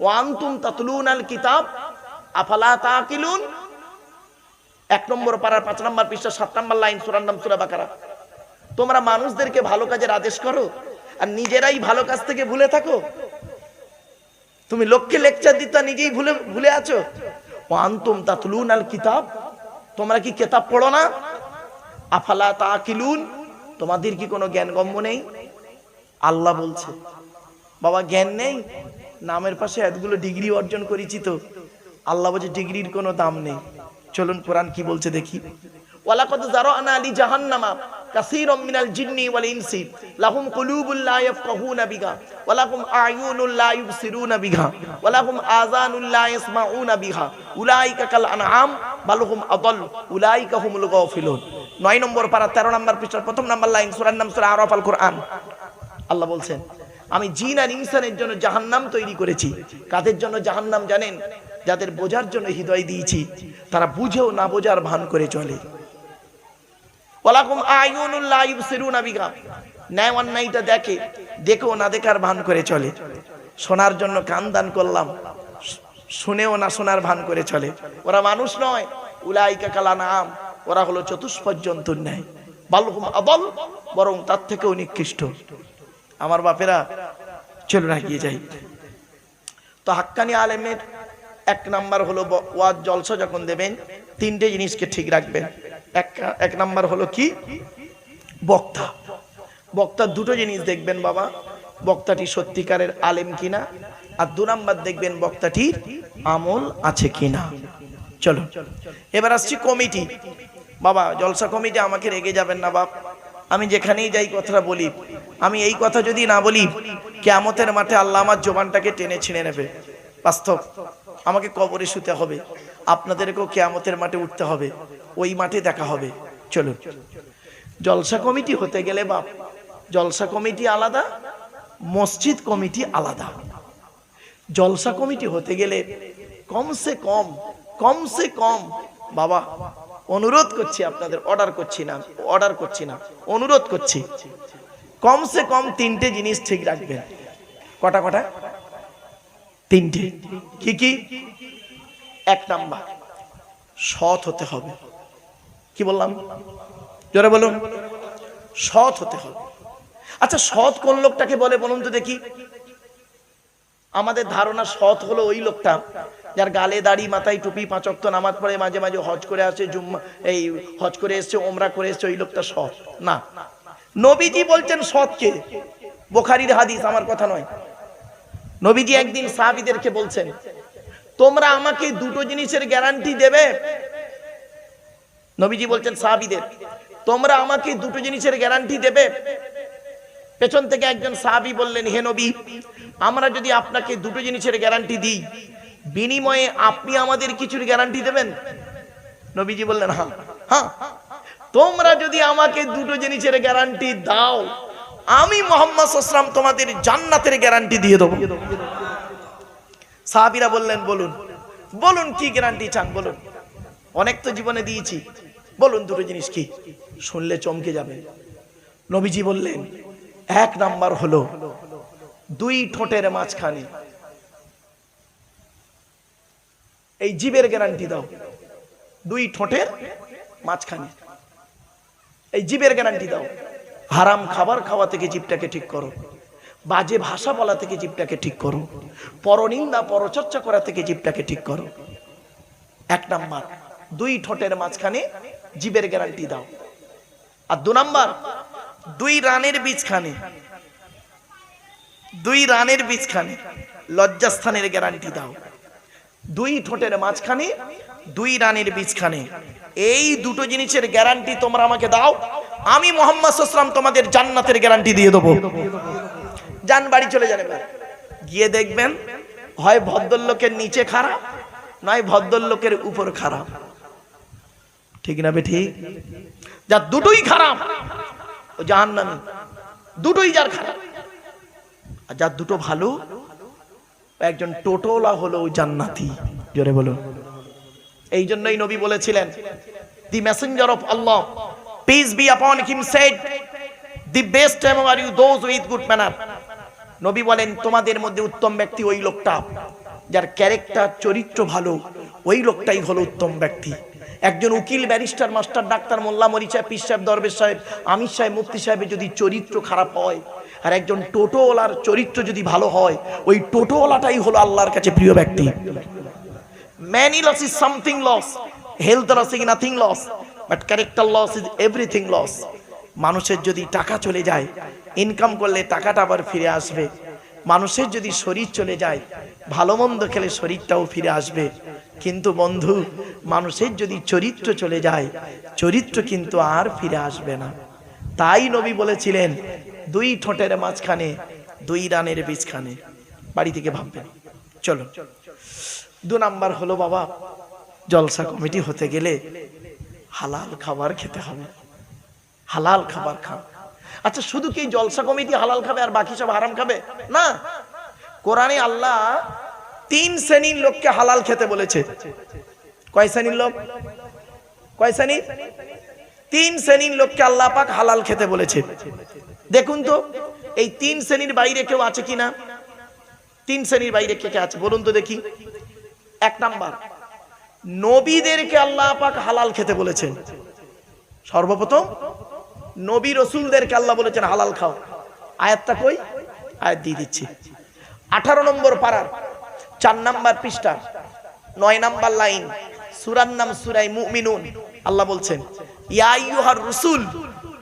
ওয়া আনতুম তাতলুনাল কিতাব আফালা তাকিলুন। 1 নম্বর পারার 5 নম্বর পৃষ্ঠা 7 নম্বর লাইন, সূরার নাম সূরা বাকারা। তোমরা মানুষদেরকে ভালো কাজের আদেশ করো আর নিজেরাই ভালো কাজ থেকে ভুলে থাকো। তুমি লোককে লেকচার দিতে নিজেই ভুলে আছো। ওয়া আনতুম তাতলুনাল কিতাব, তোমরা কি কিতাব পড়ো না? আফালা তাকিলুন, তোমাদের কি কোনো জ্ঞান গম্য নেই? আল্লাহ বলছে বাবা জ্ঞান নেই, নামের পাশে এতগুলো ডিগ্রি অর্জন করেছি তো। আল্লাহ বলছে ডিগ্রির কোনো দাম নেই। চলুন কোরআন কি বলছে দেখি। ওয়ালাকাদ যারানা লি জাহান্নামা কাসীরাম মিনাল জিন্নি ওয়াল ইনসি লাহুম কুলুবুল লা ইয়াফকাহুনা বিহা ওয়া লাহুম আ'য়ুনুল লা ইবসিরুনা বিহা ওয়া লাহুম আযানুল লা ইয়াসমাউনা বিহা উলাইকা কাল আনআম বাল হুম আদাল উলাইকা হুমুল গাফিলুন। 9 নম্বর পারা 13 নম্বর পৃষ্ঠার প্রথম নম্বর লাইন, সূরার নাম সূরা আরাফ আল কোরআন। আল্লাহ বলছেন আমি জিন আর ইনসানের জন্য জাহান্নাম তৈরি করেছি। কাদের জন্য জাহান্নাম জানেন? যাদের বোঝার জন্য হৃদয় দিয়েছি, তারা বুঝেও না বোঝার ভান করে চলে। ওয়ালাকুম আয়ুনুল লা ইবসিরুনা বিহা, ন্যায় অন্যায়টা দেখে, দেখেও না দেখার ভান করে চলে। শোনার জন্য কান দান করলাম, শুনেও না শোনার ভান করে চলে। ওরা মানুষ নয়, উলাইকা কাল আনআম, ওরা হলো চতুষ্পদ জন্তুর ন্যায়। বাল হুম আদাল, বরং তার থেকেও নিকৃষ্ট। আমার বাপেরা চলুন এগিয়ে যাই। তো হাক্কানি আলেমের 1 নাম্বার হলো ওয়াজ জলসা যখন দেবেন 3টে জিনিসকে ঠিক রাখবেন। এক নাম্বার হলো কি? বক্তা। বক্তার 2টো জিনিস দেখবেন বাবা, বক্তাটি সত্যিকারের আলেম কিনা, আর 2 নাম্বার দেখবেন বক্তাটির আমল আছে কিনা। চলো এবার আসছি কমিটি। বাবা জলসা কমিটি আমাকে রেগে যাবেন না বাপ, আমি যেখানেই যাই কথাটা বলি। আমি এই কথা যদি না বলি, কিয়ামতের মাঠে আল্লাহ আমার জবানটাকে টেনে ছিঁড়ে নেবে। বাস্তব, আমাকে কবরে শুতে হবে, আপনাদেরকেও কিয়ামতের মাঠে উঠতে হবে, ওই মাঠে দেখা হবে। চলুন, জলসা কমিটি হতে গেলে বাপ, জলসা কমিটি আলাদা, মসজিদ কমিটি আলাদা। জলসা কমিটি হতে গেলে কমসে কম বাবা, অনুরোধ করছি আপনাদের, অর্ডার করছি না, অনুরোধ করছি, কমসে কম 3টে জিনিস ঠিক রাখবেন। কটা? 3টে। কি? 1 নাম্বার, সৎ হতে হবে। কি বললাম? জোরে বলুন। সৎ হতে হবে। আচ্ছা, সৎ কোন লোকটাকে বলে বলুন তো দেখি? আমাদের ধারণা সৎ হলো ওই লোকটা যার গালে দাড়ি, মাথায় টুপি, 5 ওয়াক্ত নামাজ পড়ে, মাঝে মাঝে হজ করে আসে, হজ করে এসছে, ওমরা করে এসছে, ওই লোকটা সৎ না। নবীজি বলছেন সৎকে, বুখারীর হাদিস, আমার কথা নয়। নবীজি একদিন সাহাবীদেরকে বলছেন, তোমরা আমাকে 2টো জিনিসের গ্যারান্টি দেবে। নবীজি বলছেন সাহাবীদের, তোমরা আমাকে 2টো জিনিসের গ্যারান্টি দেবে। পেছন থেকে একজন সাহাবী বললেন, হে নবী, আমরা যদি আপনাকে 2টো জিনিসের গ্যারান্টি দিই, বিনিময়ে আপনি আমাদের কিছুর গ্যারান্টি দেবেন? নবীজি বললেন, হ্যাঁ। তোমরা যদি আমাকে 2টো জিনিসের গ্যারান্টি দাও, আমি মুহাম্মদ সাল্লাল্লাহু আলাইহি ওয়াসাল্লাম তোমাদের জান্নাতের গ্যারান্টি দিয়ে দেব। সাহাবীরা বললেন, বলুন কি গ্যারান্টি চান বলুন। অনেক তো জীবনে দিয়েছি, বলুন 2টো জিনিস কি? শুনলে চমকে যাবে। নবীজি বললেন, 1 নাম্বার হলো 2 ঠোঁটের মাঝখানে এই জিভের গ্যারান্টি দাও। 2 ঠোঁটের মাঝখানে এই জিভের গ্যারান্টি দাও। হারাম খাবার খাওয়া থেকে জিভটাকে ঠিক করো, বাজে ভাষা বলা থেকে জিভটাকে ঠিক করো, পরনিন্দা পরচর্চা করা থেকে জিভটাকে ঠিক করো। 1 নাম্বার, 2 ঠোঁটের মাঝখানে জিভের গ্যারান্টি দাও। আর 2 নাম্বার, 2 রানের বীজখানে লজ্জাস্থানের গ্যারান্টি দাও। 2 ঠোঁটের মাঝখানে, 2 রানের বীজখানে, এই 2টো জিনিসের গ্যারান্টি তোমরা আমাকে দাও, আমি মুহাম্মদ সাল্লাল্লাহু আলাইহি ওয়াসাল্লাম তোমাদের জান্নাতের গ্যারান্টি দিয়ে দেবো। যান বাড়ি চলে যান। এবার গিয়ে দেখবেন, হয় ভদ্রলোকের নিচে খারাপ, নয় ভদ্রলোকের উপর খারাপ। ঠিক না বে ঠিক? যার 2টোই খারাপ ও জাহান্নামী, 2টোই যার খারাপ। আর যার 2টো ভালো, একজন টোটোলা হলো জান্নাতি। জোরে বলো। এই জন্যই নবী বলেছিলেন, the messenger of Allah, peace be upon him, said, the best among you those with good manner। নবী বলেন, তোমাদের মধ্যে উত্তম ব্যক্তি ওই লোকটা যার ক্যারেক্টার, চরিত্র ভালো, ওই লোকটাই হলো উত্তম ব্যক্তি। একজন উকিল, ব্যারিস্টার, মাস্টার, ডাক্তার, মোল্লা, মরি সাহেব, পীর সাহেব, দরবেশ সাহেব, আমির সাহেব, মুফতি সাহেবের যদি চরিত্র খারাপ হয়, আর একজন টোটোওয়ালার চরিত্র যদি ভালো হয়, ওই টোটোওয়ালাটাই হলো আল্লাহর কাছে প্রিয় ব্যক্তি। Many loss is something loss, health loss is nothing loss, but character loss is everything loss। মানুষের যদি টাকা চলে যায়, ইনকাম করলে টাকাটা আবার ফিরে আসবে। মানুষের যদি শরীর চলে যায়, ভালো মন্দ খেলে শরীরটাও ফিরে আসবে। কিন্তু বন্ধু, মানুষের যদি চরিত্র চলে যায়, চরিত্র কিন্তু আর ফিরে আসবে না। তাই নবী বলেছিলেন, দুই ঠোঁটের মাঝখানে, দুই রানের বীজখানে। বাড়ি থেকে ভাববেন। চলো, 2 নাম্বার হলো বাবা, জলসা কমিটি হতে গেলে হালাল খাবার খেতে হবে। হালাল খাবার খান। আচ্ছা, শুধু কি জলসা কমিটি হালাল খাবে আর বাকি সব হারাম খাবে? না, কোরআনে আল্লাহ 3 শ্রেণীর লোককে হালাল খেতে বলেছে। কয় শ্রেণীর লোক? কয় শ্রেণীর? 3 শ্রেণীর লোককে আল্লাহ পাক হালাল খেতে বলেছে। দেখুন তো এই 3 শ্রেণীর বাইরে কেউ আছে কিনা? 3 শ্রেণীর বাইরে কে কে আছে বলুন তো দেখি। 1 নাম্বার, নবীদেরকে আল্লাহ পাক হালাল খেতে বলেছেন। সর্বপ্রথম নবী রসুলদেরকে আল্লাহ বলেছেন হালাল খাও। আয়াতটা কই? আয়াত দিয়ে দিচ্ছি। 18 নম্বর পারার 4 নাম্বার পৃষ্ঠা 9 নাম্বার লাইন, সূরার নাম সূরা মুমিনুন। আল্লাহ বলছেন, ইয়া আইয়ুহার রাসূল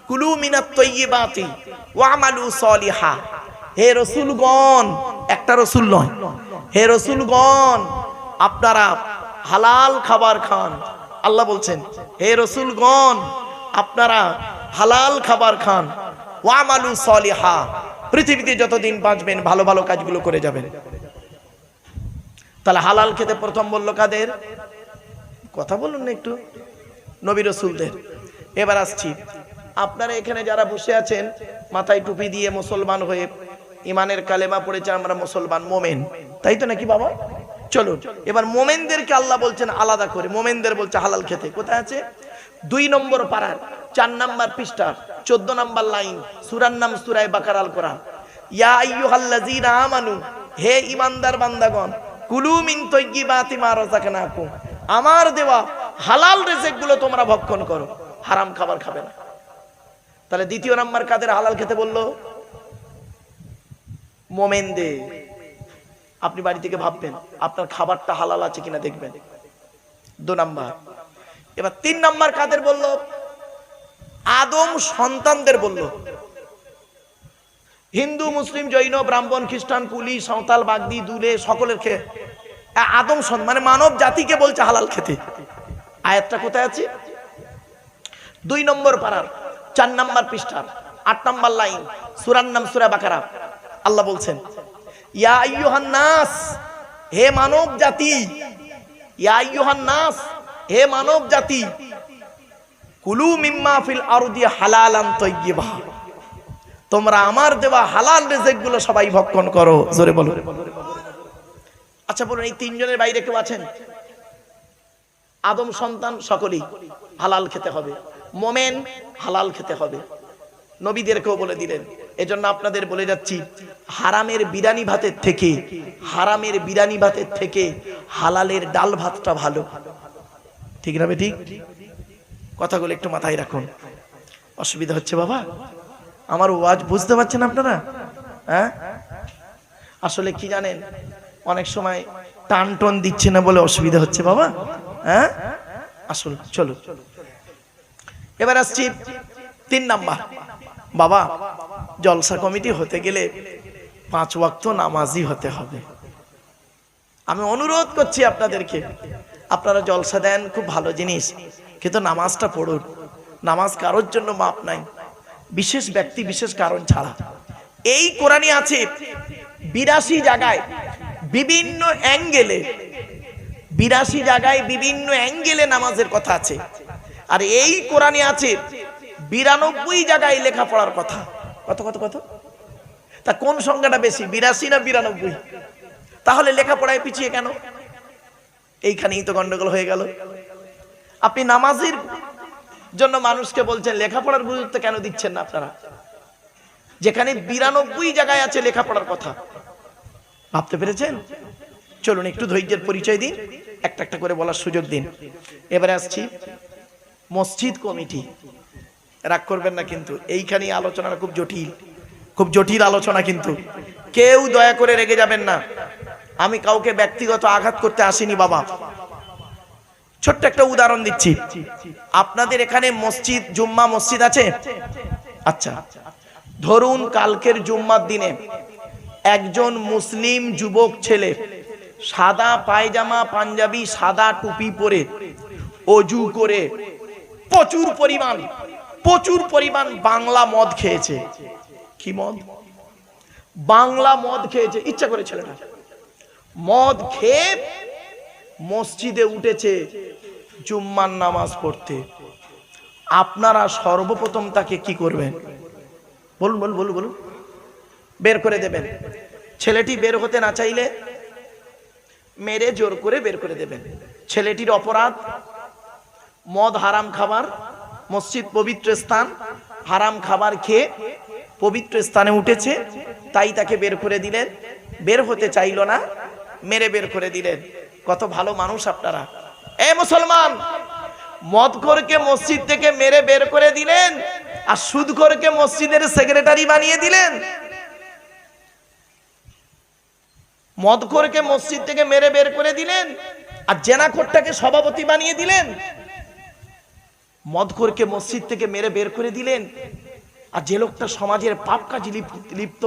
কুলু মিনাত তাইয়্যিবাতি ওয়া'মালু সলিহা। হে রাসূলগণ, একটা রাসূল নয়, হে রাসূলগণ আপনারা হালাল খাবার খান। আল্লাহ বলছেন, হে রাসূলগণ আপনারা হালাল খাবার খান। ওয়া'মালু সলিহা, পৃথিবীতে যতদিন বাঁচবেন ভালো ভালো কাজগুলো করে যাবেন। তাহলে হালাল খেতে প্রথম বললো কাদের? কথা বলুন না একটু, নবী রাসূলদের। এবার আসছি, আপনারা এখানে যারা বসে আছেন মাথায় টুপি দিয়ে মুসলমান হয়ে ইমানের কালেমা পড়েছে, আমরা মুসলমান মোমেন, তাই তো নাকি বাবা? চলুন, এবার মোমেনদেরকে আল্লাহ বলছেন আলাদা করে, মোমেনদের বলছে হালাল খেতে। কোথায় আছে? 2 নম্বর পারার 4 নাম্বার পৃষ্ঠা 14 নাম্বার লাইন, সূরার নাম সূরা বাকারাল কোরআন। ইয়া আইয়ুহাল্লাযীনা আমানু, হে ঈমানদার বান্দাগণ, কুলু মিন তাইয়্যিবাতি মা রাযাকনাকুম, আমার দেওয়া হালাল রিজিকগুলো তোমরা ভক্ষণ করো, হারাম খাবার খাবে না। তাহলে 2 নাম্বার কাদের হালাল খেতে বললো? মোমেনদের। আপনি বাড়ি থেকে ভাববেন আপনার খাবারটা হালাল আছে কিনা দেখবেন। 2 নাম্বার। এবার 3 নাম্বার কাদের বললো? আদম সন্তানদের বললো। হিন্দু, মুসলিম, জৈন, ব্রাহ্মণ, খ্রিস্টান, কুলি, সাঁওতাল, বাগদি, দুলে সকলের খেয়ে আদম মানে মানব জাতিকে বলছে হালাল খেতে। আয়াতটা কোথায় আছে? 2 নম্বর পারার 4 নাম্বার পৃষ্ঠার 8 নাম্বার লাইন, সূরার নাম সূরা বাকারা। আল্লাহ বলছেন, ইয়া আইয়ুহান নাস, হে মানব জাতি, ইয়া আইয়ুহান নাস, হে মানব জাতি, কুলু মিম্মা ফিল আরদি হালালান তাইয়্যিবা, তোমরা আমার দেওয়া হালাল রিজিকগুলো সবাই ভক্ষণ করো। জোরে বলো। আচ্ছা বলুন, এই 3 জনের বাইরে কেউ আছেন? আদম সন্তান সকলেই হালাল খেতে হবে, মোমেন হালাল খেতে হবে। নবীদেরকেও বলে দিলেন। এজন্য আপনাদের বলে যাচ্ছি, হারামের বিরানি ভাতের থেকে, হারামের বিরানি ভাতের থেকে হালালের ডাল ভাতটা ভালো। ঠিক না? ঠিক কথাগুলো একটু মাথায় রাখুন। অসুবিধা হচ্ছে বাবা? আমার ওয়াজ বুঝতে পারছেন আপনারা? হ্যাঁ, আসলে কি জানেন, অনেক সময় টান টন দিচ্ছে না বলে অসুবিধা হচ্ছে বাবা। হ্যাঁ, আসল। চলো, এবার আসছি 3 নাম্বার। বাবা, জলসা কমিটি হতে গেলে 5 ওয়াক্ত নামাজি হতে হবে। আমি অনুরোধ করছি আপনাদেরকে, আপনারা জলসা দেন খুব ভালো জিনিস, কিন্তু নামাজটা পড়ুন। নামাজ কারোর জন্য মাপ নাই, বিশেষ ব্যক্তি বিশেষ কারণ ছাড়া। এই কোরআনে আছে 82 জায়গায় বিভিন্ন অ্যাঙ্গেলে, 82 জায়গায় বিভিন্ন অ্যাঙ্গেলে নামাজের কথা আছে। আর এই কোরআনে আছে 92 জায়গায় লেখাপড়ার কথা। কত কত কত? তা কোন সংখ্যাটা বেশি, 82 না 92? তাহলে লেখাপড়ায় পিছিয়ে কেন? এইখানেই তো গন্ডগোল হয়ে গেল। আপনি নামাজের জন্য মানুষকে বলছেন, লেখাপড়ার গুরুত্ব কেন দিচ্ছেন না আপনারা? যেখানে 92 জায়গায় আছে লেখাপড়ার কথা। ভাবতে পেরেছেন? চলুন একটু ধৈর্যের পরিচয় দিন, একটা একটা করে বলার সুযোগ দিন। এবারে আসছি মসজিদ কমিটি। রাগ করবেন না কিন্তু, এইখানেই আলোচনাটা খুব জটিল, খুব জটিল আলোচনা, কিন্তু কেউ দয়া করে রেগে যাবেন না। আমি কাউকে ব্যক্তিগত আঘাত করতে আসিনি বাবা। ছোট্ট একটা উদাহরণ দিচ্ছি। আপনাদের এখানে মসজিদ, জুম্মা মসজিদ আছে? আচ্ছা, ধরুন কালকের জুম্মার দিনে একজন মুসলিম যুবক ছেলে সাদা পায়জামা পাঞ্জাবি সাদা টুপি পরে অজু করে প্রচুর পরিমাণ বাংলা মদ খেয়েছে। কি মদ? বাংলা মদ খেয়েছে, ইচ্ছা করে ছেলেটা মদ খেয়ে মসজিদে উঠেছে জুম্মার নামাজ পড়তে। আপনারা সর্বপ্রথম তাকে কি করবেন? বলুন বলুন বলুন বলুন। বের করে দেবেন। ছেলেটি বের হতে না চাইলে মেরে জোর করে বের করে দেবেন। ছেলেটির অপরাধ মদ হারাম খাবার, মসজিদ পবিত্র স্থান, হারাম খাবার খেয়ে পবিত্র স্থানে উঠেছে, তাই তাকে বের করে দিলেন। বের হতে চাইল না, মেরে বের করে দিলেন। কত ভালো মানুষ আপনারা। এ মুসলমান, মদখোরকে মসজিদ থেকে মেরে বের করে দিলেন আর সুদখোরকে মসজিদের সেক্রেটারি বানিয়ে দিলেন। মদখোরকে মসজিদ থেকে মেরে বের করে দিলেন আর জেনাখোরটাকে সভাপতি বানিয়ে দিলেন। মদখোরকে মসজিদ থেকে মেরে বের করে দিলেন আর যে লোকটা সমাজের পাপ কাজে লিপ্ত,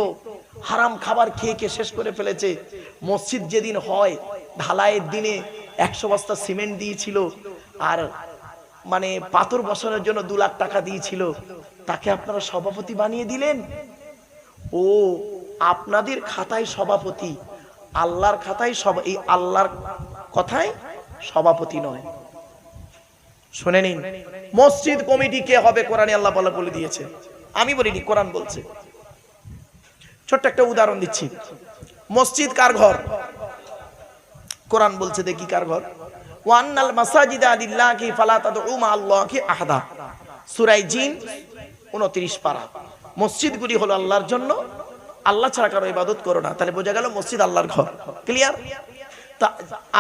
হারাম খাবার খেয়ে খেয়ে শেষ করে ফেলেছে, মসজিদ যেদিন হয় ঢালাইয়ের দিনে 100 বস্তা সিমেন্ট দিয়েছিল আর মানে পাথর বসানোর জন্য 2 লাখ টাকা দিয়েছিল, তাকে আপনারা সভাপতি বানিয়ে দিলেন। ও আপনাদের খাতায় সভাপতি, আল্লাহর খাতায় এই আল্লাহর কথায় সভাপতি নয়। শুনে নিন, মসজিদ কমিটি কে হবে কোরআনে আল্লাহ বলে দিয়েছে, আমি বলিনি, কোরআন বলছে। ছোট্ট একটা উদাহরণ দিচ্ছি। মসজিদ কার ঘর? কোরআন বলছে, দেখি কার ঘর। ওয়ান্নাল মাসাজিদা লিল্লাহি ফালা তাদউ মা আল্লাহি আহাদা, সূরা জিন 29 পারা। মসজিদগুলি হলো আল্লাহর জন্য, আল্লাহ ছাড়া কারো ইবাদত করো না। তাহলে বোঝা গেল মসজিদ আল্লাহর ঘর। ক্লিয়ার? তা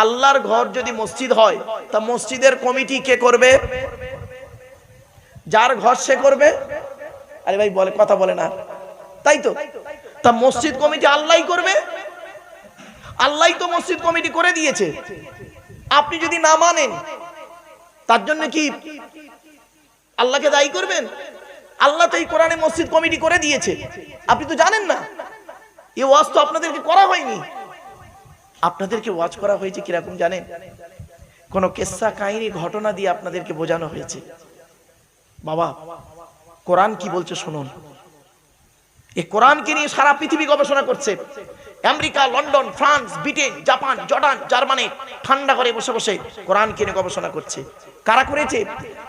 আল্লাহর ঘর যদি মসজিদ হয়, তা মসজিদের কমিটি কে করবে? যার ঘর সে করবে। আরে ভাই বলে কথা বলে না, তাই তো? তা মসজিদ কমিটি আল্লাহই করবে। আল্লাহই তো মসজিদ কমিটি করে দিয়েছে। আপনি যদি না মানেন, তার জন্য কি আল্লাহকে দায়ী করবেন? আল্লাহ তো এই কোরআনে মসজিদ কমিটি করে দিয়েছে, আপনি তো জানেন না। এই ওয়াজ তো আপনাদেরকে করা হয়নি। আপনাদেরকে ওয়াজ করা হয়েছে কিরকম জানেন? কোন কিসসা কাহিনী ঘটনা দিয়ে আপনাদেরকে বোঝানো হয়েছে। বাবা, কোরআন কি বলছে শুনুন। এই কোরআনকে নিয়ে সারা পৃথিবী গবেষণা করছে। America, London, France, Britain, Japan, Jordan, Germany ঠান্ডা করে বসে বসে কোরআনকে নিয়ে গবেষণা করছে। কারা করেছে?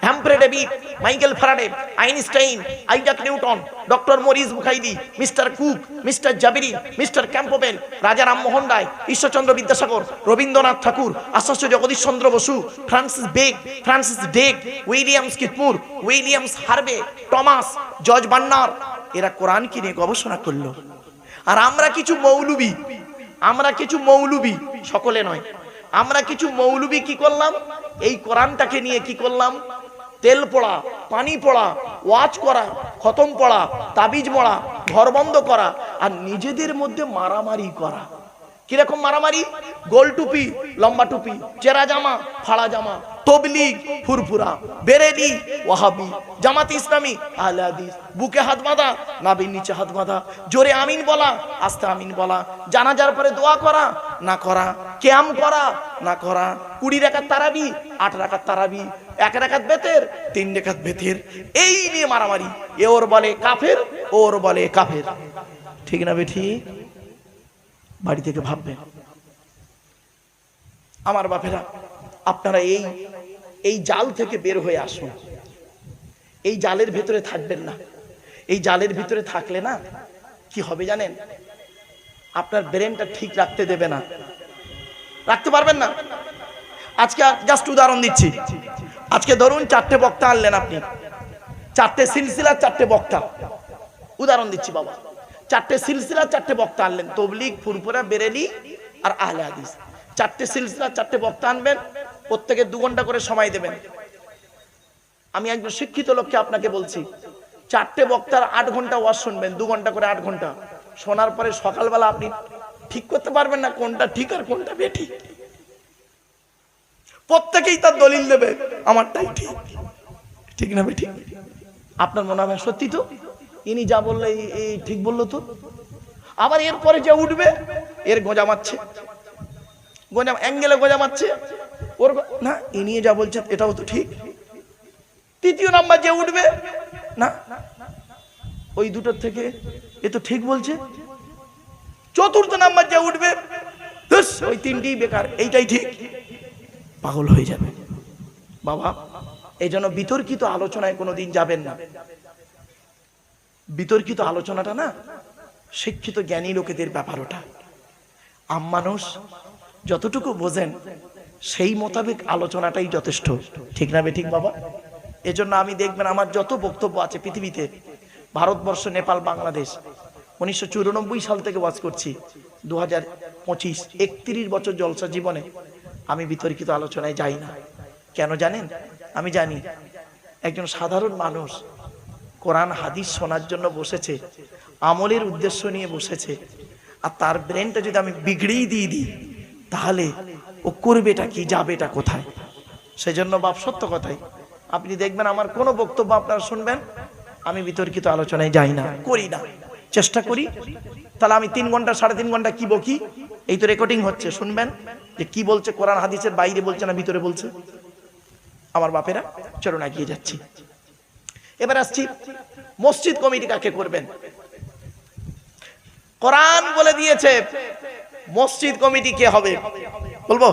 Humphrey David, Michael Faraday, Einstein, Isaac Newton, doctor Maurice Bucaille, mister Cook, mister Jabiri, mister Campbell, Raja Rammohan Roy, Ishwarchandra Vidyasagar, Rabindranath Tagore, Acharya Jagadish Chandra Bose, Francis Drake, Williams কিটমুর, Williams Harvey, Thomas, George Bernard, এরা কোরআনকে নিয়ে গবেষণা করলো। আর আমরা কিছু মৌলবি, সকলে নয়, আমরা কিছু মৌলবি কি করলাম? এই কোরআনটাকে নিয়ে কি করলাম? তেল পড়া, পানি পড়া, ওয়াজ করা, খতম পড়া, তাবিজ মরা, ঘর বন্ধ করা আর নিজেদের মধ্যে মারামারি করা। কিরকম মারামারি? গোল টুপি, লম্বা টুপি, চেরা জামা, ফাড়া জামা, তবলিগ, ফুরফুরা, বেরেলি, ওয়াহাবি, জামাত ইসলামী, আহলে হাদিস, বুকে হাত বাঁধা, নাভির নিচে হাত বাঁধা, জোরে আমিন বলা, আস্তে আমিন বলা, জানাজার পরে দোয়া করা না করা, কিয়াম করা না করা, 20 রাকাত তারাবি, 8 রাকাত তারাবি, 1 রাকাত বেতের, 3 রাকাত বেতের, এই নিয়ে মারামারি। এ ওর বলে কাফের, ওর বলে কাফের। ঠিক না বেঠি? বাড়ি থেকে ভাববেন। আমার বাপেরা, আপনারা এই জাল থেকে বের হয়ে আসুন। এই জালের ভিতরে থাকবেন না। এই জালের ভিতরে থাকলে না কি হবে জানেন? আপনার ব্রেনটা ঠিক রাখতে দেবে না, রাখতে পারবেন না। আজকে জাস্ট উদাহরণ দিচ্ছি। আজকে ধরুন 4টে বক্তা আনলেন আপনি, 4টে সিলসিলা, 4টে বক্তা। উদাহরণ দিচ্ছি বাবা, 4টে সিলসিলা, 4টে বক্তা আনলেন, তবলিগ, ফুরফুরা, বেরেলি আর আহলে হাদিস। 4টে সিলসিলা, 4টে বক্তা আনবেন, প্রত্যেকে 2 ঘন্টা করে সময় দেবেন। আমি একজন শিক্ষিত লোককে আপনাকে বলছি, 4টে বক্তার 8 ঘন্টা ওয়াজ শুনবেন, 2 ঘন্টা করে 8 ঘন্টা শোনার পরে সকালবেলা আপনি ঠিক করতে পারবেন না কোনটা ঠিক আর কোনটা বেঠিক। প্রত্যেকেই তার দলিল দেবে আমারটাই ঠিক। ঠিক না বেঠিক? আপনার মনে হয় সত্যি তো? ইনি যা বললে এই ঠিক বললো তো। আবার এরপরে যে উঠবে এর গোজা মারছে, গোজা অ্যাঙ্গেলে গোজা মারছে ওর না, ইনি যা বলছে এটাও তো ঠিক। তৃতীয় নাম্বার যে উঠবে না, ওই দুটোর থেকে এ তো ঠিক বলছে। চতুর্থ নাম্বার যে উঠবে ওই তিনটি বেকার, এইটাই ঠিক, পাগল হয়ে যাবে। বাবা এই জন্য বিতর্কিত আলোচনায় কোনোদিন যাবেন না। বিতর্কিত আলোচনাটা না শিক্ষিত জ্ঞানী লোকেদের ব্যাপার, ওটা আম মানুষ যতটুকু বোঝেন সেই মোতাবেক আলোচনাটাই যথেষ্ট, ঠিক না বেঠিক বাবা? এজন্য আমি দেখবেন আমার যত বক্তব্য আছে পৃথিবীতে, ভারতবর্ষ, নেপাল, বাংলাদেশ, 1994 সাল থেকে ওয়াজ করছি, 2025 31 বছর জলসা জীবনে আমি বিতর্কিত আলোচনায় যাই না। কেন জানেন? আমি জানি একজন সাধারণ মানুষ কোরআন হাদিস শোনার জন্য বসেছে, আমলের উদ্দেশ্য নিয়ে বসেছে, আর তার ব্রেনটা যদি আমি বিগড়িয়ে দিয়ে দিই তাহলে ও করবেটা কি, যাবেটা কোথায়? সেজন্য বাপ সত্য কথাই আপনি দেখবেন আমার কোনো বক্তব্য আপনারা শুনবেন আমি বিতর্কিত আলোচনায় যাই না, করি না, চেষ্টা করি। তাহলে আমি 3 ঘন্টা 3.5 ঘন্টা কি বকি? এই তো রেকর্ডিং হচ্ছে, শুনবেন যে কি বলছে, কোরআন হাদিসের বাইরে বলছে না ভিতরে বলছে। আমার বাপেরা চলুন এগিয়ে যাচ্ছি। এবার আসছি মসজিদ কমিটি কাকে করবেন। কোরআন বলে দিয়েছে মসজিদ কমিটি কে হবে। বলবো?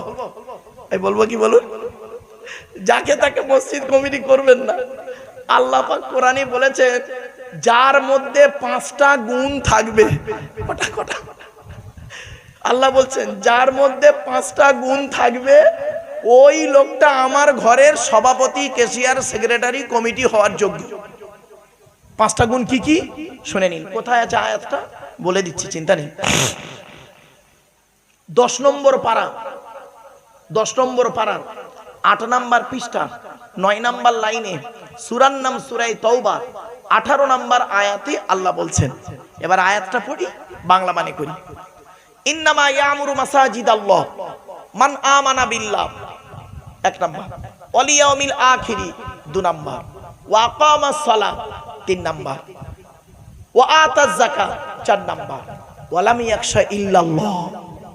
এই বলবো কি বলুন? যাকে তাকে মসজিদ কমিটি করবেন না। আল্লাহ পাক কোরআনে বলেছে যার মধ্যে 5টা গুণ থাকবে। কটা কটা? আল্লাহ বলছেন যার মধ্যে 5টা গুণ থাকবে ওই লোকটা আমার ঘরের সভাপতি, ক্যাশিয়ার, সেক্রেটারি, কমিটি হওয়ার যোগ্য। 5টা গুণ কি কি শুনে নিন। কোথায় আছে আয়াতটা বলে দিচ্ছি, চিন্তা নেই। 10 নম্বর পারা, 10 নম্বর পারার 8 নম্বর পৃষ্ঠা 9 নম্বর লাইনে সূরার নাম সূরায়ে তাওবা 18 নম্বর আয়াতে আল্লাহ বলছেন। এবার আয়াতটা পড়ি, বাংলা মানে করি। ইন্নামা ইয়ামুরু মাসাজিদাল্লাহ মান আমানা বিল্লাহ 1 নম্বর, ওয়াল ইয়াউমিল আখিরি 2 নম্বর, ওয়া আকামাস সালাহ 3 নম্বর, ওয়া আতাজ যাকাত 4 নম্বর, ওয়া লাম ইয়াখশা ইল্লাল্লাহ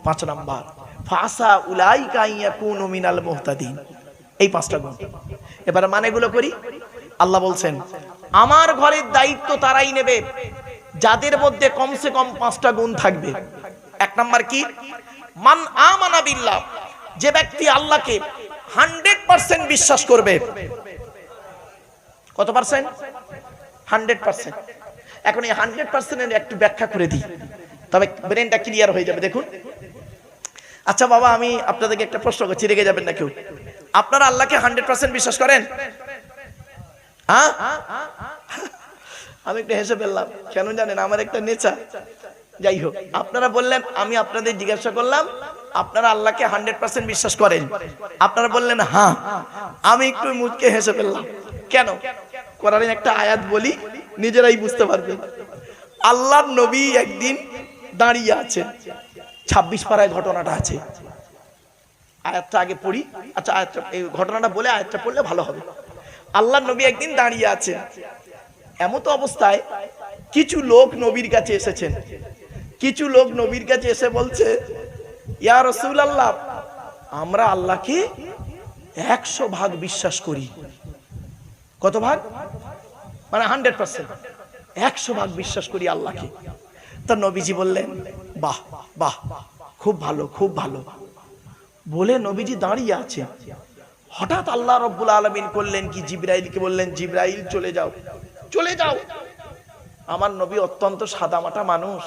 5 নম্বর, ফাসা উলাইকা ইয়াকুনু মিনাল মুহতাদিন। এই 5টা গুণ। এবার মানেগুলো করি। আল্লাহ বলছেন আমার ঘরের দায়িত্ব তারাই নেবে যাদের মধ্যে কমসে কম 5টা গুণ থাকবে। 1 নম্বর কি? মান আমানা বিল্লাহ, যে ব্যক্তি আল্লাহকে 100% বিশ্বাস করবে। কত পার্সেন্ট? 100%। এখন এই 100% এর একটু ব্যাখ্যা করে দিই, তবে ব্রেনটা ক্লিয়ার হয়ে যাবে। দেখুন, আচ্ছা বাবা আমি আপনাদেরকে একটা প্রশ্ন করছি, রেগে যাবেন না কেউ। আপনারা আল্লাহকে 100% বিশ্বাস করেন? হ্যাঁ? আমি একটু হেসে ফেললাম, কেন জানেন? আমার একটা নেচা। যাই হোক, আপনারা বললেন, আমি আপনাদের জিজ্ঞাসা করলাম আপনারা আল্লাহকে 100% বিশ্বাস করেন? আপনারা বললেন হ্যাঁ। আমি একটু মুচকে হেসে ফেললাম। কেন? কোরআনের একটা আয়াত বলি, নিজেরাই বুঝতে পারবেন। আল্লাহর নবী একদিন দাঁড়িয়ে আছেন, 26 পারায় ঘটনাটা আছে। আয়াতটা আগে পড়ি। আচ্ছা আয়াতটা, এই ঘটনাটা বলে আয়াতটা পড়লে ভালো হবে। আল্লাহর নবী একদিন দাঁড়িয়ে আছেন, এমত অবস্থায় কিছু লোক নবীর কাছে এসেছেন। কিছু লোক নবীর কাছে এসে বলছে, ইয়া রাসূলুল্লাহ, আমরা আল্লাহকে 100 ভাগ বিশ্বাস করি। কত ভাগ? মানে 100%, 100 ভাগ বিশ্বাস করি আল্লাহকে। তা নবীজি বললেন বাহ বাহ, খুব ভালো খুব ভালো। বলে নবীজি দাঁড়িয়ে আছে, হঠাৎ আল্লাহ রাব্বুল আলামিন করলেন কি, জিবরাইলকে বললেন জিবরাইল চলে যাও, চলে যাও। আমার নবী অত্যন্ত সাদামাটা মানুষ,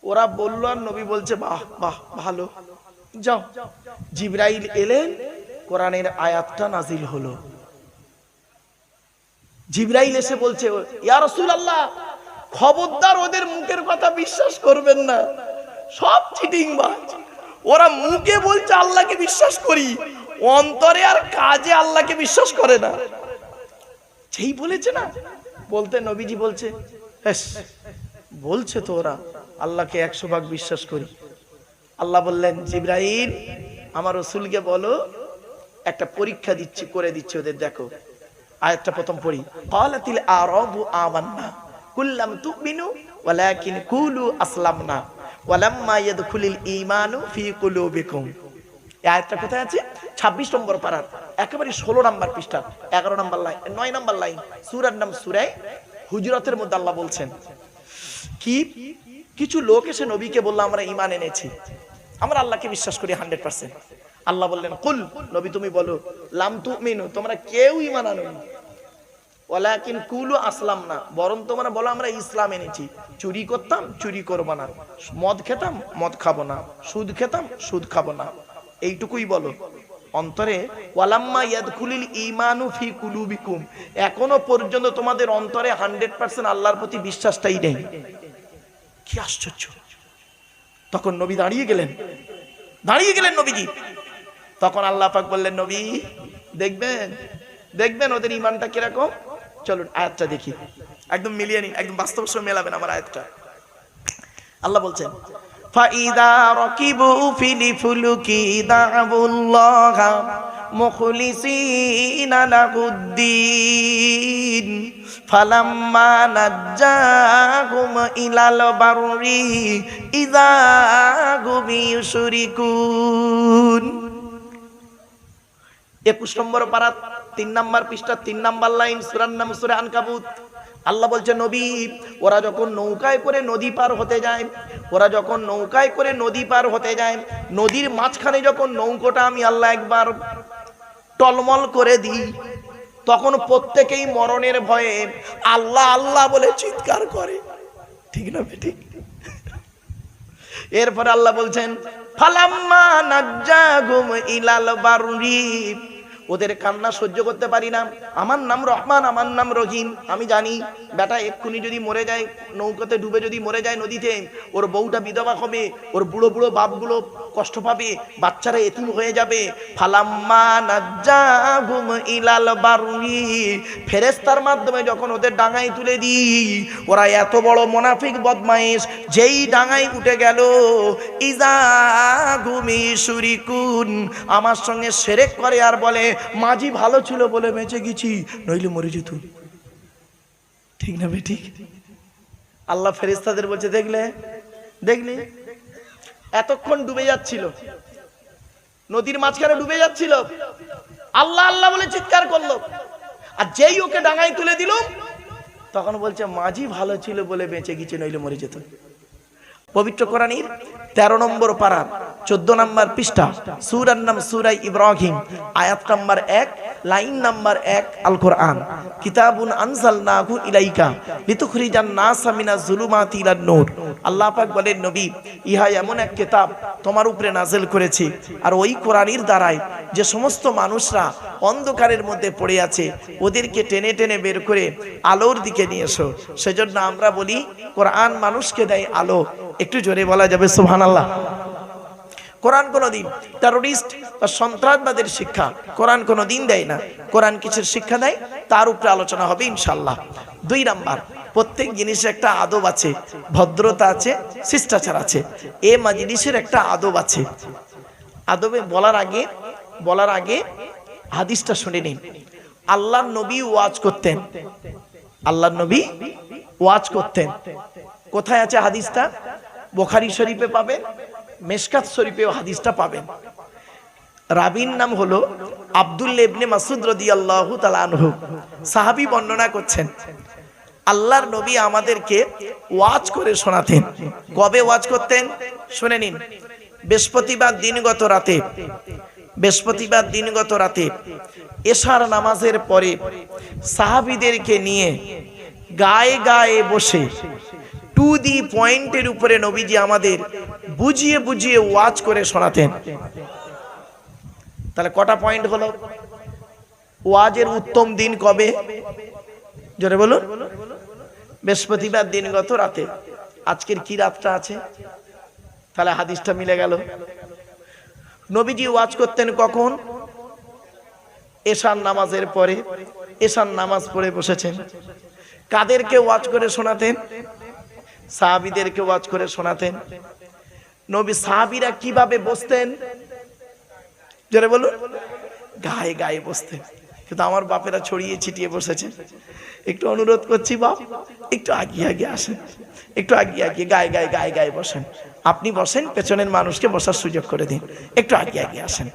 ওরা বলল আর নবী বলছে বাহ বাহ ভালো, যাও। জিবরাইল এলেন, কোরআনের আয়াতটা নাজিল হলো। জিবরাইল এসে বলছে, ইয়া রাসূলুল্লাহ, খবরদার ওদের মুখের কথা বিশ্বাস করবেন না, সব চিটিংবাজ। ওরা মুখে বলছে আল্লাহকে বিশ্বাস করি, অন্তরে আর কাজে আল্লাহকে বিশ্বাস করে না। যেই বলেছে না, বলতে নবীজি বলছে বলছে তো ওরা আল্লাহকে 100 ভাগ বিশ্বাস করি। আল্লাহ বললেন জিবরাইল, আমার রাসূলকে বলো একটা পরীক্ষা দিচ্ছি, করে দিচ্ছি ওদের, দেখো। আয়াতটা প্রথম পড়ি। ক্বালাতিল আরাবু আমান্না, কুল্লাম তুমিনু ওয়ালাকিন কুলু আসলামনা ওয়ালাম্মা ইয়াদখুলিল ঈমানু ফি কুলুবিকুম। এই আয়াতটা কোথায় আছে? 26 নম্বর পারার একেবারে 16 নম্বর পৃষ্ঠা 11 নম্বর লাইন 9 নম্বর লাইন সূরার নাম সূরা হুজুরাতের মধ্যে আল্লাহ বলছেন কি, কিছু লোক এসে নবীকে বলল আমরা ঈমান এনেছি, আমরা আল্লাহকে বিশ্বাস করি 100%। আল্লাহ বললেন কুল, নবী তুমি বলো, লাম তুমিনু, তোমরা কেউ ঈমান আনোনি, ওয়ালাকিন কুলু আসলামনা, বরং তোমরা বলো আমরা ইসলাম এনেছি। চুরি করতাম, চুরি করব না, মদ খেতাম, মদ খাবো না, সুদ খেতাম, সুদ খাবো না, এইটুকুই বলো অন্তরে। ওয়ালাম্মা ইয়াদখুলিল ঈমানু ফি কুলুবিকুম, এখনো পর্যন্ত তোমাদের অন্তরে 100% আল্লাহর প্রতি বিশ্বাসটাই নেই। কি আশ্চর্য! তখন নবী দাঁড়িয়ে গেলেন নবীজি। তখন আল্লাহ পাক বললেন নবী দেখবেন ওদের ঈমানটা কিরকম। চলুন আয়াতটা দেখি, একদম মিলিয়ে নিন, একদম বাস্তব সঙ্গে মেলাবেন আমার আয়াতটা। আল্লাহ বলছেন ফাইদা রাকিবু ফিল ফুলকি দা'উল্লাহা মুখলিসিনা লাহুদ্দিন ফালাম্মা নাজ্জাহুম ইলাল বাররি ইযা হুম ইউশরিকুন। 21 নম্বর পারা 3 নম্বর পৃষ্ঠা 3 নম্বর লাইন সূরার নাম সূরা আনকাবুত। আল্লাহ বলছে নবী ওরা যখন নৌকায় করে নদী পার হতে যায়, নদীর মাঝখানে যখন নৌকোটা আমি আল্লাহ একবার টলমল করে দিই, তখন প্রত্যেকেই মরণের ভয়ে আল্লাহ আল্লাহ বলে চিৎকার করে, ঠিক না ঠিক? এরপর আল্লাহ বলছেন ফালাম্মা নাজ্জাহুম ইলাল বাররি, ওদের কান্না সহ্য করতে পারি না, আমার নাম রহমান, আমার নাম রহিম, আমি জানি বেটা এক্ষুনি যদি মরে যায়, নৌকাতে ডুবে যদি মরে যায় নদীতে, ওর বউটা বিধবা হবে, ওর বুড়ো বুড়ো বাপগুলো কষ্ট পাবে, বাচ্চারা এতিম হয়ে যাবে। ফালাম্মা নাজ্জাহুম ইলাল বাররি, ফেরেশতার মাধ্যমে যখন ওদের ডাঙায় তুলে দিই, ওরা এত বড় মুনাফিক বদমাইশ, যেই ডাঙায় উঠে গেল ইযা হুম ইউশরিকুন, আমার সঙ্গে শিরক করে আর বলে মাঝি ভালো ছিল বলে বেঁচে গেছি, নইলে মরে যেত, ঠিক না ঠিক? আল্লাহ ফেরেশতাদের বলছে দেখলে এতক্ষণ ডুবে যাচ্ছিল, নদীর মাঝখানে ডুবে যাচ্ছিল, আল্লাহ আল্লাহ বলে চিৎকার করলো, আর যেই ওকে ডাঙায় তুলে দিল তখন বলছে মাঝি ভালো ছিল বলে বেঁচে গেছে, নইলে মরে যেত। পবিত্র কোরআনের 13 নম্বর পারা 14 নম্বর পৃষ্ঠা সূরার নাম সূরা ইব্রাহিম আয়াত নম্বর 1 লাইন নম্বর 1 আল কোরআন কিতাবুন আনজালনাহু ইলাইকা লিতুখরিজান নাসা মিনাজ যুলুমাতি ইলান নূর। আল্লাহ পাক বলেন নবী ইহা এমন এক কিতাব তোমার উপরে নাযিল করেছি, আর ওই কোরআনের দ্বারাই যে সমস্ত মানুষরা অন্ধকারের মধ্যে পড়ে আছে ওদেরকে টেনে টেনে বের করে আলোর দিকে নিয়ে এসো। সেজন্য আমরা বলি কোরআন মানুষকে দেয় আলো। একটু জোরে বলা যাবে সুবহানাল্লাহ। কোরআন কোনদিন টেররিস্ট বা সন্ত্রাসবাদের শিক্ষা কোরআন কোনদিন দেয় না। কোরআন কিসের শিক্ষা দেয় তার উপরে আলোচনা হবে ইনশাআল্লাহ। 2 নাম্বার, প্রত্যেক জিনিসের একটা আদব আছে, ভদ্রতা আছে, শিষ্টাচার আছে। এই মাজলিসের একটা আদব আছে। আদবে বলার আগে হাদিসটা শুনে নিন। আল্লাহর নবী ওয়াজ করতেন। কোথায় আছে হাদিসটা? বুখারী শরীফে পাবেন, মিশকাত শরীফেও হাদিসটা পাবেন। রাবীর নাম হলো আব্দুল্লাহ ইবনে মাসউদ রাদিয়াল্লাহু তাআলা আনহু, সাহাবী বর্ণনা করছেন আল্লাহর নবী আমাদেরকে ওয়াজ করে শোনাতেন। কবে ওয়াজ করতেন শুনে নিন। বৃহস্পতিবার দিনগত রাতে এশার নামাজের পরে সাহাবীদেরকে নিয়ে গায়ে গায়ে বসে টু দি পয়েন্টের উপরে নবীজি আমাদের বুঝিয়ে বুঝিয়ে ওয়াজ করে শোনাতেন। তাহলে কটা পয়েন্ট হলো? ওয়াজের উত্তম দিন কবে? জোরে বলুন। বৃহস্পতিবার দিনগত রাতে। আজকের কি রাতটা আছে? তাহলে হাদিসটা মিলে গেল। নবীজি ওয়াজ করতেন কখন? এশার নামাজের পরে। এশার নামাজ পড়ে বসেছেন। কাদেরকে ওয়াজ করে শোনাতেন? সাহাবীদেরকে ওয়াজ করে শোনাতেন। নবী সাহাবীরা কিভাবে বসতেন? জোরে বলুন। গায়ে গায়ে বসতেন। কিন্তু আমার বাপেরা ছড়িয়ে ছিটিয়ে বসেছে। একটু অনুরোধ করছি বাপ, একটু আগিয়ে আগিয়ে আসেন, একটু আগিয়ে আগিয়ে গায়ে গায়ে গায়ে গায়ে বসেন। আপনি বসেন, পেছনের মানুষকে বসার সুযোগ করে দিন, একটু আগিয়ে আগিয়ে আসেন।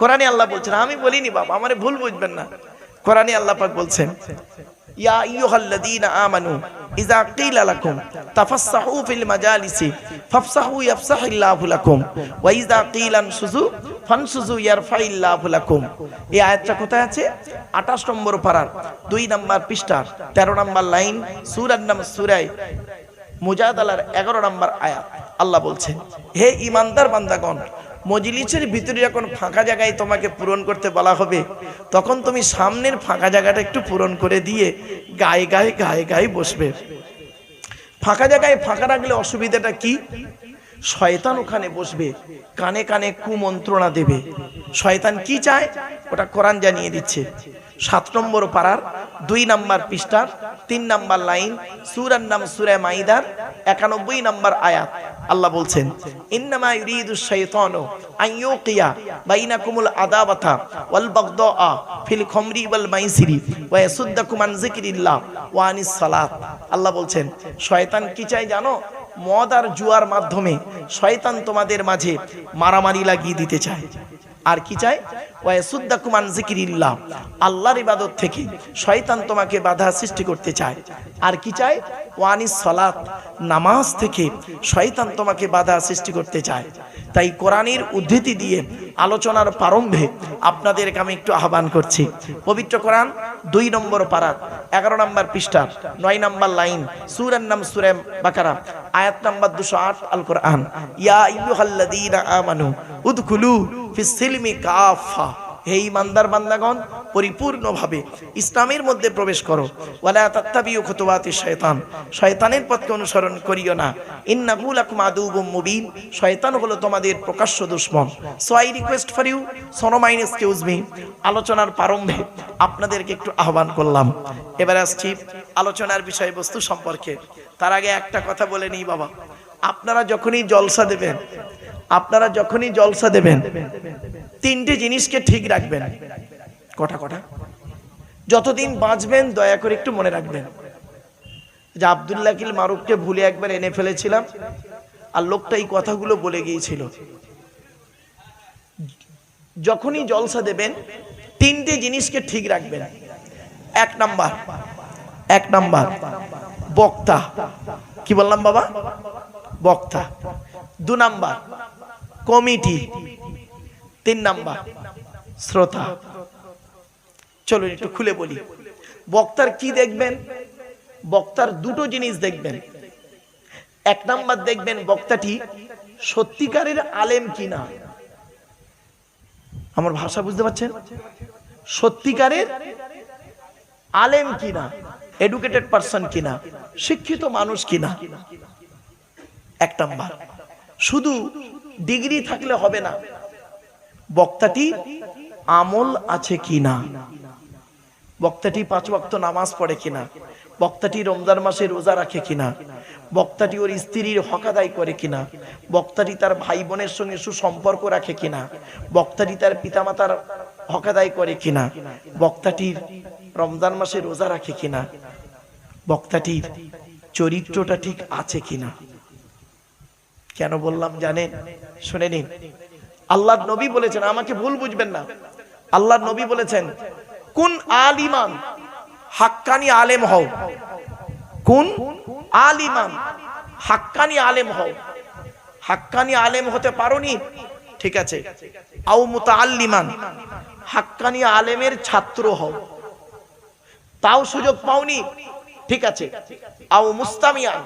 কোরআনে আল্লাহ বলছেন, আমি বলিনি বাবা, আমারে ভুল বুঝবেন না। কোরআনে আল্লাহ পাক বলছেন, ইয়া আইয়ুহাল্লাযীনা আমানু ইযা কিলা লাকুম তাফাসসাহু ফিল মাজালিসি ফাফসাহু ইয়াফসাহিল্লাহু লাকুম ওয়া ইযা কিলা আনশুযু ফানশুযু ইয়ারফাইল্লাহু লাকুম। এই আয়াতটা কোথায় আছে? 28 নম্বর পারার 2 নম্বর পৃষ্ঠার 13 নম্বর লাইন, সূরার নাম সূরা মুজাদালার 11 নম্বর আয়াত। আল্লাহ বলছেন, হে ঈমানদার বান্দাগণ, মজলিসের ভিতরে যখন ফাঁকা জায়গায় তোমাকে পূরণ করতে বলা হবে, তখন তুমি সামনের ফাঁকা জায়গাটা একটু পূরণ করে দিয়ে গায়ে গায়ে গায়ে গায়ে বসবে। ফাঁকা জায়গায় ফাঁকা রাখলে অসুবিধাটা কি? শয়তান ওখানে বসবে, কানে কানে কুমন্ত্রণা দেবে। শয়তান কি চায় ওটা কোরআন জানিয়ে দিচ্ছে। 7 নম্বর পারার 2 নম্বর পৃষ্ঠার 3 নম্বর লাইন, সূরার নাম সূরা মাইদার 91 নম্বর আয়াত। আল্লাহ বলছেন, ইন্নামা ইউরিদুশ শাইতানু আন ইউকিয়া বাইনাকুমুল আদাওয়াতা ওয়াল বাগদাআ ফিল খামরি ওয়াল মাইসিরি ওয়া ইয়াসুদ্দাকুম আন যিকরিল্লাহ ওয়া আনিস সালাত। আল্লাহ বলছেন, শয়তান কি চায় জানো? মদ আর জুয়ার মাধ্যমে শয়তান তোমাদের মাঝে মারামারি লাগিয়ে দিতে চায়। আর কি চায়? ওয়া ইয়াসুদ্দাকুম আন যিকরিল্লাহ, আল্লাহর ইবাদত থেকে শয়তান তোমাকে বাধা সৃষ্টি করতে চায়। আর কি চায়? ওয়া আনিস সালাত, নামাজ থেকে শয়তান তোমাকে বাধা সৃষ্টি করতে চায়। তাই কোরআনের উদ্ধৃতি দিয়ে আলোচনার প্রারম্ভে আপনাদেরকে আমি একটু আহ্বান করছি। পবিত্র কোরআন 2 নম্বর পারা 11 নম্বর পৃষ্ঠা 9 নম্বর লাইন, সূরার নাম সূরা বাকারা আয়াত নাম্বার 208। আল কোরআন, ইয়া আইয়ুহাল্লাযীনা আমানু উদখুলু ফিস সিলমি কাফা, হে ঈমানদার বান্দাগণ, পরিপূর্ণভাবে ইসলামের মধ্যে প্রবেশ করো। ওয়ালা তাত্তাবিউ খুতুওয়াতিশ শাইতান, শয়তানের পথকে অনুসরণ করিও না। ইন্নাহু লাকুম আদুউম মুবিন, শয়তান হলো তোমাদের প্রকাশ্য দুশমন। So I request for you, সোনো মাইন এক্সকিউজ মি, আলোচনার প্রারম্ভে আপনাদেরকে একটু আহ্বান করলাম। এবার আসছি আলোচনার বিষয়বস্তু সম্পর্কে। তার আগে একটা কথা বলে নিই বাবা, আপনারা যখনই জলসা দেবেন 3টে জিনিসকে ঠিক রাখবেন। কটা যতদিন বাঁচবেন দয়া করে একটু মনে রাখবেন যে আব্দুল্লাহ কিল মারুফকে ভুলে একবার এনে ফেলেছিলাম, আর লোকটা এই কথাগুলো বলে গিয়েছিল। যখনই জলসা দেবেন 3টে জিনিসকে ঠিক রাখবেন। এক নাম্বার বক্তা, কি বললাম বাবা? বক্তা। 2 নাম্বার কমিটি, 3 নাম্বার শ্রোতা। চলুন একটু খুলে বলি। বক্তার কি দেখবেন? বক্তার 2টো জিনিস দেখবেন। 1 নাম্বার দেখবেন বক্তাটি সত্যিকারের আলেম কিনা। আমার ভাষা বুঝতে পারছেন? সত্যিকারের আলেম কিনা, এডুকেটেড পারসন কিনা, শিক্ষিত মানুষ কিনা। 1 নাম্বার। শুধু ডিগ্রি থাকলে হবে না, বক্তাটি আমল আছে কিনা, বক্তাটি 5 ওয়াক্ত নামাজ পড়ে কিনা, বক্তাটি রমজান মাসে রোজা রাখে কিনা, বক্তাটি ওর স্ত্রীর হক আদায় করে কিনা, বক্তাটি তার ভাই বোনের সঙ্গে সুসম্পর্ক রাখে কিনা, বক্তাটি তার পিতামাতার হক আদায় করে কিনা, বক্তাটির রমজান মাসে রোজা রাখে কিনা, বক্তাটির চরিত্রটা ঠিক আছে কিনা। কেন বললাম জানেন? শুনে নিন। আল্লাহর নবী বলেছেন, আমাকে ভুল বুঝবেন না, আল্লাহর নবী বলেছেন, কোন আলিমান হাক্কানি আলেম হও, কোন আলিমান হাক্কানি আলেম হও। হাক্কানি আলেম হতে পারোনি, ঠিক আছে, আও মুতাআল্লিমান, হাক্কানি আলেমের ছাত্র হও, তাও সুযোগ পাওনি, ঠিক আছে, আও মুস্তামিয়ান,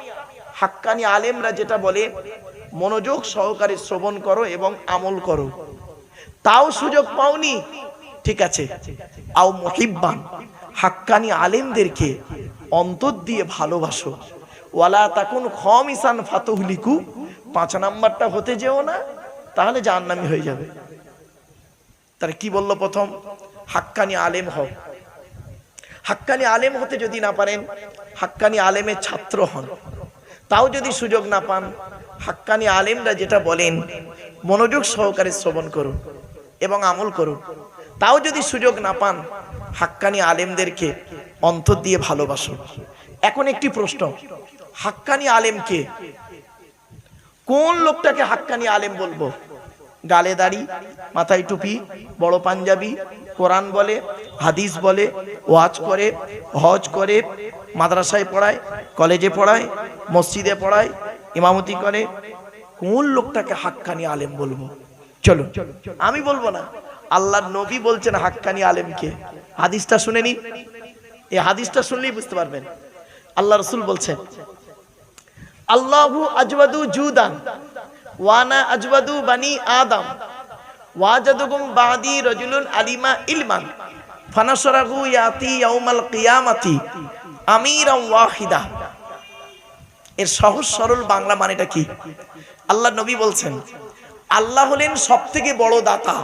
হাক্কানি আলেমরা যেটা বলে মনোযোগ সহকারে শ্রবণ করো এবং আমল করো, তাও সুযোগ পাওনি, ঠিক আছে, আও মুহিব্বান, হাক্কানি আলেমদেরকে অন্তর দিয়ে ভালোবাসো, ওয়ালা তাকুন খামিসান ফাতুহলিকু, 5 নাম্বারটা হতে যেও না, তাহলে জাহান্নামী হয়ে যাবে। তার কি বললো? প্রথম হাক্কানি আলেম হও। হাক্কানি আলেম হতে যদি না পারেন, হাক্কানি আলেমের ছাত্র হন, তাও যদি সুযোগ না পান, হাক্কানি আলেমরা যেটা বলেন মনোযোগ সহকারে শ্রবণ করুন এবং আমল করুন, তাও যদি সুযোগ না পান, হাক্কানি আলেমদেরকে অন্তর দিয়ে ভালোবাসুন। এখন একটি প্রশ্ন, হাক্কানি আলেম কে? কোন লোকটাকে হাক্কানি আলেম বলবো? গালে দাড়ি, মাথায় টুপি, বড় পাঞ্জাবি, কোরআন বলে, হাদিস বলে, ওয়াজ করে, হজ করে, মাদ্রাসায় পড়ায়, কলেজে পড়ায়, মসজিদে পড়ায়, ইমামতি করে, কোন লোকটাকে হাক্কানি আলেম বলবো? চলো, আমি বলবো না, আল্লাহর নবী বলছেন হাক্কানি আলেমকে। হাদিসটা শুনে নিন, এই হাদিসটা শুনলেই বুঝতে পারবেন। আল্লাহ রাসূল বলছেন, আল্লাহু আজওয়াদু জুদান ওয়ানা আজওয়াদু বানি আদম ওয়াজাদুকুম বাদি রাজুলুন আলিমা ইলমান ফানাশরাহু ইয়াতি ইয়াউমাল কিয়ামাতি আমিরান ওয়াহিদা। এর সহজ সরল বাংলা মানেটা কি? আল্লাহ নবী বলছেন, আল্লাহ হলেন সবথেকে বড় দাতা।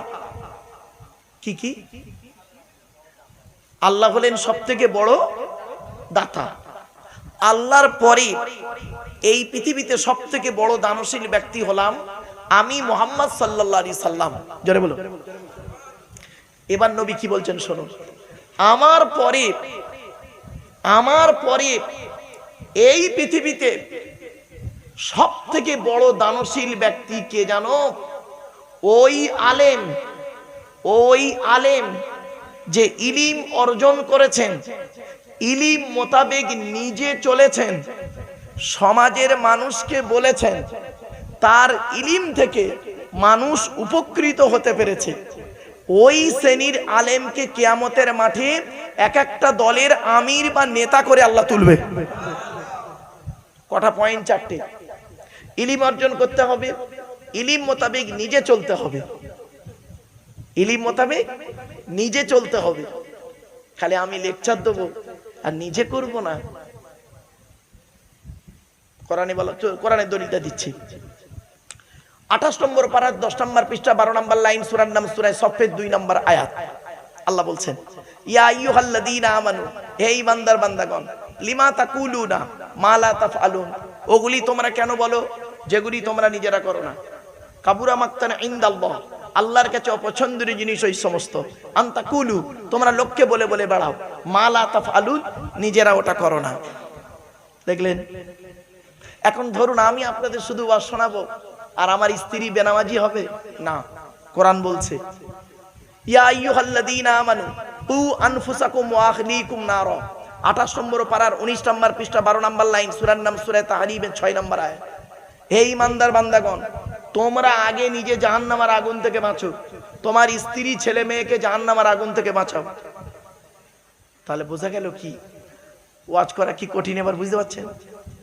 কি কি? আল্লাহ হলেন সবথেকে বড় দাতা। আল্লাহর পরে এই পৃথিবীতে সবথেকে বড় দানশীল ব্যক্তি হলাম আমি, মুহাম্মদ সাল্লাল্লাহু আলাইহি সাল্লাম। জোরে বলো। এবার নবী কি বলছেন শুনুন, আমার পরে এই পৃথিবীতে সবথেকে বড় দানশীল ব্যক্তি কে জানো? ওই আলেম যে ইলিম অর্জন করেছেন, ইলিম মোতাবেক নিজে চলেছেন, সমাজের মানুষকে বলেছেন, তার ইলিম থেকে মানুষ উপকৃত হতে পেরেছে। ওই শ্রেণীর আলেমকে কিয়ামতের মাঠে এক একটা দলের আমির বা নেতা করে আল্লাহ তুলবে। কটা পয়েন্ট? চারটে। ইলিম অর্জন করতে হবে, ইলিম মোতাবেক নিজে চলতে হবে, ইলিম মোতাবেক নিজে চলতে হবে। খালি আমি লেকচার দেবো আর নিজে করব না। কোরআনে বলা, কোরআনের দলিলটা দিচ্ছি। 28 নম্বর পারা 10 নম্বর পৃষ্ঠা 12 নম্বর লাইন, সূরার নাম সূরা সফের 2 নম্বর আয়াত। আল্লাহ বলছেন, ইয়া আইয়ুহাল্লাযীনা আমানু, হে ঈমানদার বান্দাগণ, লিমা তাকুলুনা মা লা তাফআলুন, ওগুলি তোমরা কেন বলো যেগুলি তোমরা নিজেরা করো না। কাবুরা মাকতান ইনদাল্লাহ, আল্লাহর কাছে অপছন্দের জিনিস ওই সমস্ত। আনতাকুলু, তোমরা লোককে বলে বলে বেড়াও, মা লা তাফআলুন, নিজেরা ওটা করো না। দেখলেন? এখন ধরুন আমি আপনাদের শুধু ওয়াজ শোনাবো আর আমার স্ত্রী বেনামাজি হবে না। কোরআন বলছে, ইয়া আইয়ুহাল্লাযীনা আমানু কু আনফুসাকুম ওয়া আহলিকুম নার। 28 নম্বর পারার 19 নম্বর পৃষ্ঠা 12 নম্বর লাইন, সূরার নাম সূরা তাহরিমের 6 নম্বর আয়াত। হে ঈমানদার বান্দাগণ, তোমরা আগে নিজে জাহান্নামের আগুন থেকে বাঁচো, তোমার স্ত্রী ছেলে মেয়েকে জাহান্নামের আগুন থেকে বাঁচাও। তাহলে বোঝা গেল কি ওয়াজ করা কি কঠিন, এবার বুঝতে পারছেন?